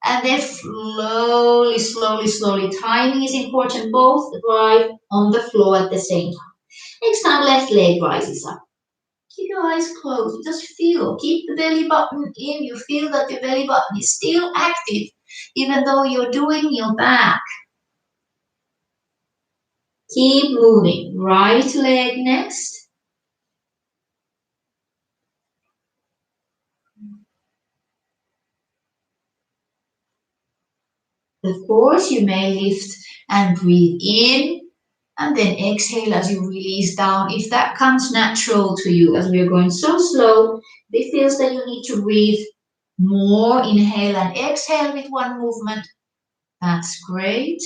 And then slowly, slowly, slowly. Timing is important. Both arrive on the floor at the same time. Next time, left leg rises up. Keep your eyes closed. Just feel. Keep the belly button in. You feel that your belly button is still active, even though you're doing your back. Keep moving. Right leg next. Of course, you may lift and breathe in and then exhale as you release down. If that comes natural to you, as we are going so slow, if it feels that you need to breathe more, inhale and exhale with one movement, that's great.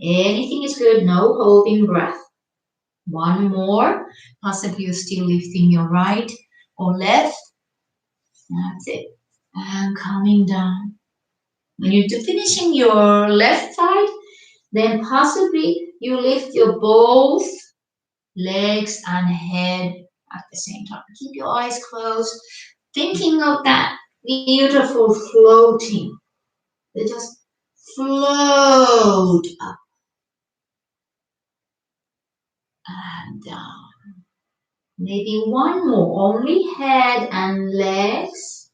Anything is good, no holding breath. One more, possibly you're still lifting your right or left. That's it. And coming down. When you're finishing your left side, then possibly you lift your both legs and head at the same time. Keep your eyes closed. thinking of that beautiful floating. They just float up and down. Maybe one more, only head and legs.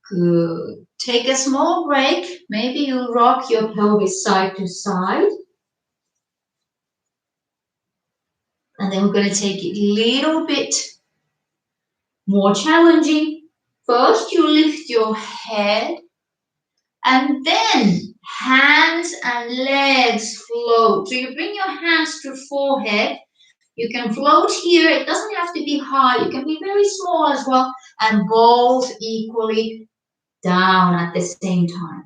Good. Take a small break. Maybe you rock your pelvis side to side. And then we're going to take it a little bit more challenging. First, you lift your head. And then hands and legs float. So you bring your hands to forehead. You can float here. It doesn't have to be high. You can be very small as well. And both equally down at the same time.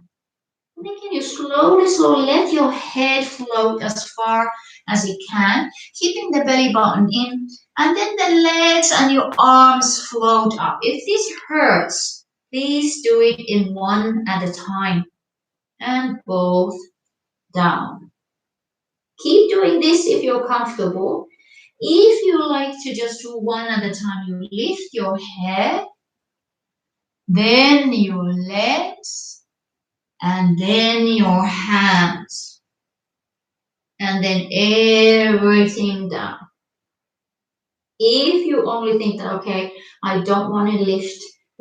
And then can you slowly let your head float as far as it can, keeping the belly button in. And then the legs and your arms float up. If this hurts, please do it in one at a time. And both down. Keep doing this if you're comfortable. If you like to just do one at a time, you lift your head, then your legs, and then your hands, and then everything down. If you only think that, okay, I don't want to lift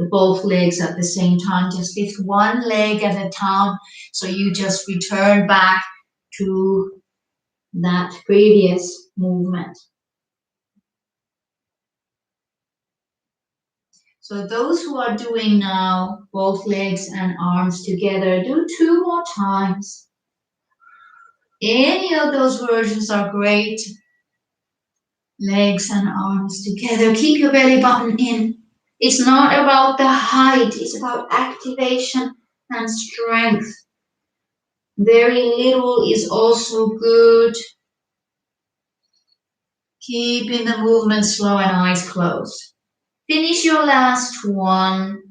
both legs at the same time, just lift one leg at a time, so you just return back to that previous movement. So those who are doing now both legs and arms together, do 2 more times. Any of those versions are great. Legs and arms together. Keep your belly button in. It's not about the height, it's about activation and strength. Very little is also good. Keeping the movement slow and eyes closed. Finish your last one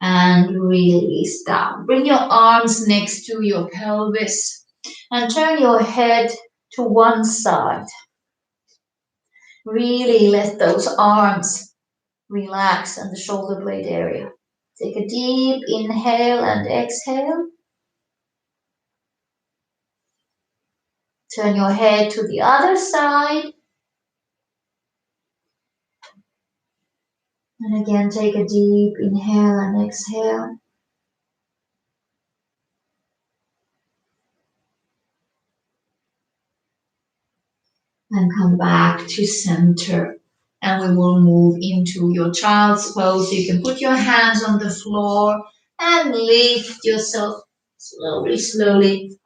and release down. Bring your arms next to your pelvis and turn your head to one side. Really let those arms relax and the shoulder blade area. Take a deep inhale and exhale. Turn your head to the other side. And again, take a deep inhale and exhale. And come back to center. And we will move into your child's pose. So you can put your hands on the floor and lift yourself slowly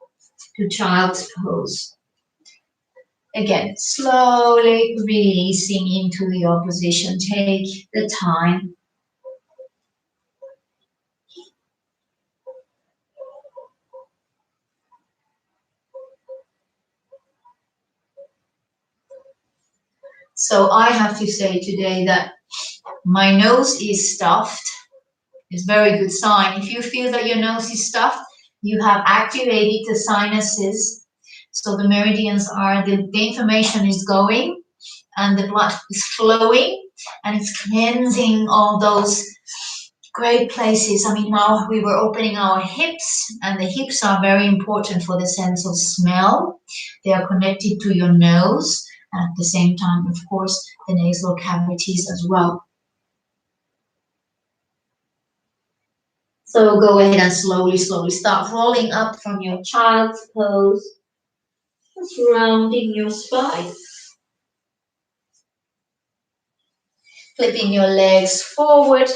to child's pose. Again, slowly releasing into the opposition. Take the time. So I have to say today that my nose is stuffed. It's a very good sign. If you feel that your nose is stuffed, you have activated the sinuses. So the meridians are, the information is going and the blood is flowing and it's cleansing all those great places. I mean, now we were opening our hips, and the hips are very important for the sense of smell. They are connected to your nose, and at the same time, of course, the nasal cavities as well. So go ahead and slowly start rolling up from your child's pose, just rounding your spine. Flipping your legs forward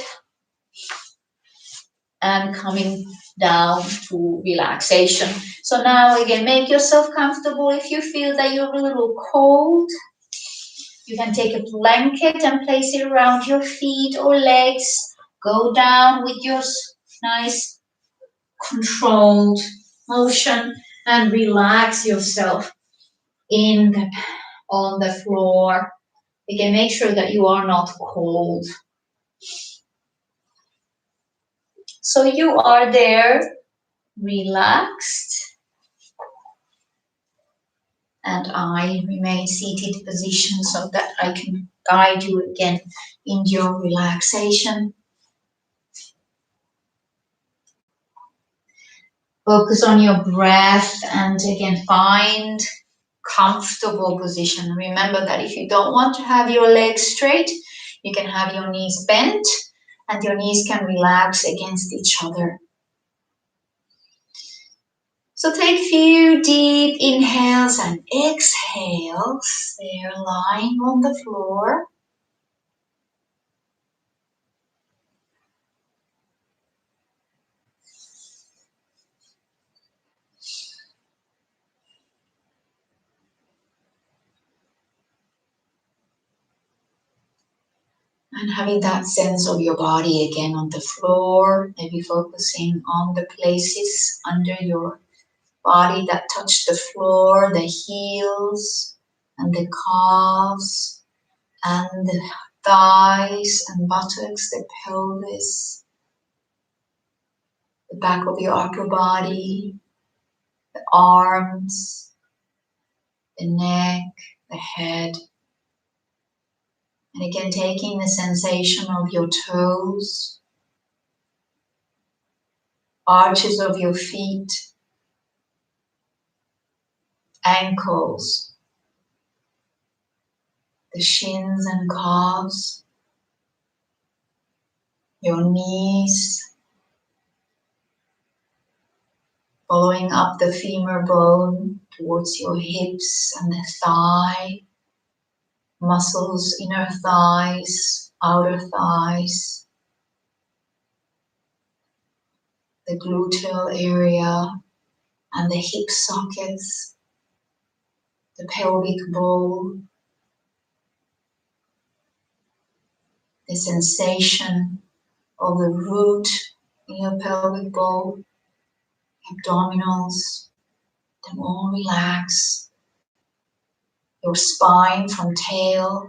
and coming down to relaxation. So now again, make yourself comfortable. If you feel that you're a little cold, you can take a blanket and place it around your feet or legs. Go down with your nice controlled motion and relax yourself on the floor. Again, make sure that you are not cold. So you are there, relaxed. And I remain seated position so that I can guide you again in your relaxation. Focus on your breath and again find comfortable position. Remember that if you don't want to have your legs straight, you can have your knees bent and your knees can relax against each other. So take a few deep inhales and exhales. There, lying on the floor. And having that sense of your body again on the floor, maybe focusing on the places under your body that touch the floor, the heels and the calves and the thighs and buttocks, the pelvis, the back of your upper body, the arms, the neck, the head. And again, taking the sensation of your toes, arches of your feet, ankles, the shins and calves, your knees, following up the femur bone towards your hips and the thigh, muscles, inner thighs, outer thighs, the gluteal area and the hip sockets, the pelvic bowl, the sensation of the root in your pelvic bowl, abdominals, them all relax. Your spine from tail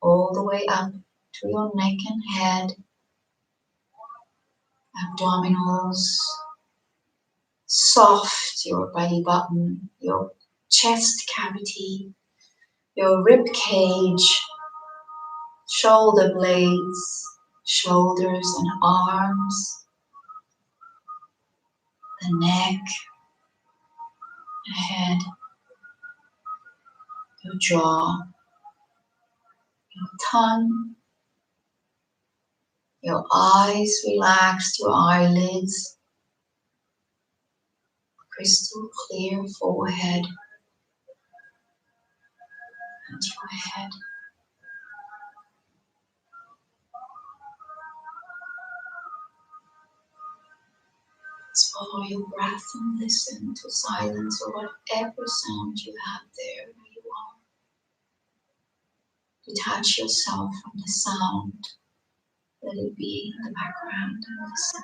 all the way up to your neck and head, abdominals, soft, your belly button, your chest cavity, your rib cage, shoulder blades, shoulders and arms, the neck, the head, your jaw, your tongue, your eyes relaxed, your eyelids, crystal clear forehead and your head. Let's follow your breath and listen to silence or whatever sound you have there where you are. Detach yourself from the sound. Let it be in the background and listen.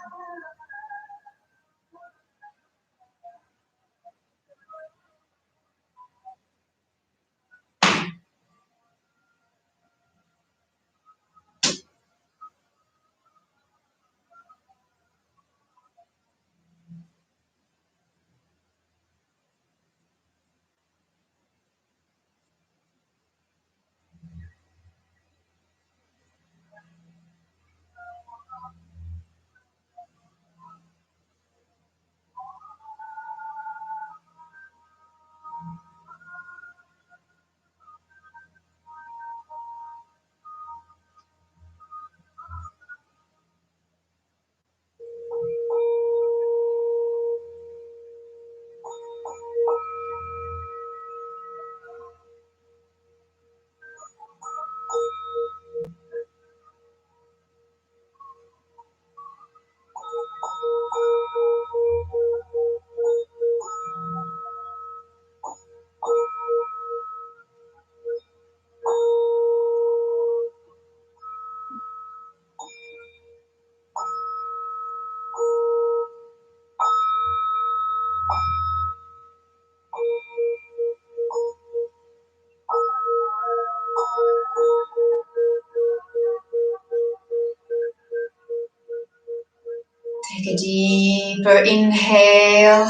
Take a deeper inhale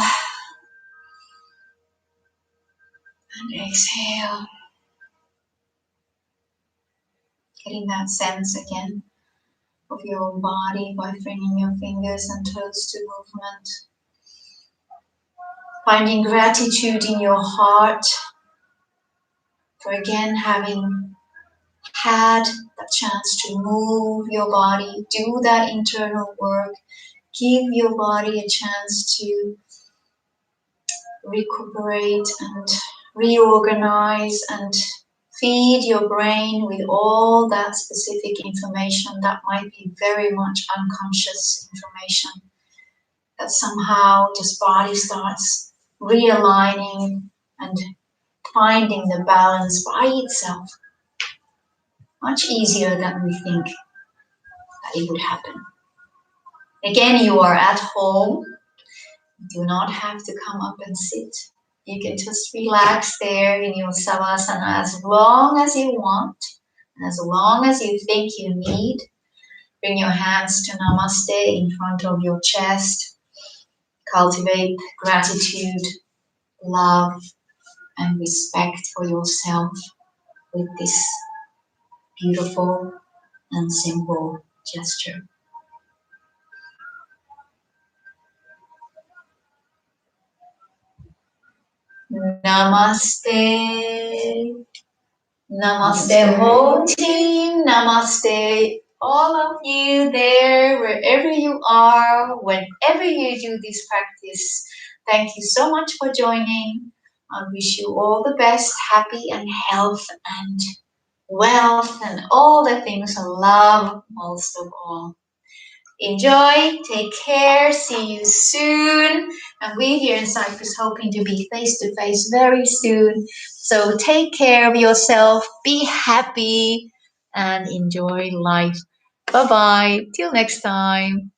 And exhale. Getting that sense again of your body by bringing your fingers and toes to movement. Finding gratitude in your heart for again having had the chance to move your body, do that internal work, give your body a chance to recuperate and reorganize and feed your brain with all that specific information that might be very much unconscious information that somehow just body starts realigning and finding the balance by itself. Much easier than we think that it would happen. Again, you are at home. You do not have to come up and sit. You can just relax there in your savasana as long as you want, and as long as you think you need. Bring your hands to Namaste in front of your chest. Cultivate gratitude, love, and respect for yourself with this beautiful and simple gesture. Namaste. Namaste whole team. Namaste all of you there, wherever you are, whenever you do this practice. Thank you so much for joining. I wish you all the best, happy and health and wealth and all the things I love most of all. Enjoy, take care, see you soon. And we here in Cyprus hoping to be face to face very soon. So take care of yourself, be happy, and enjoy life. Bye bye. Till next time.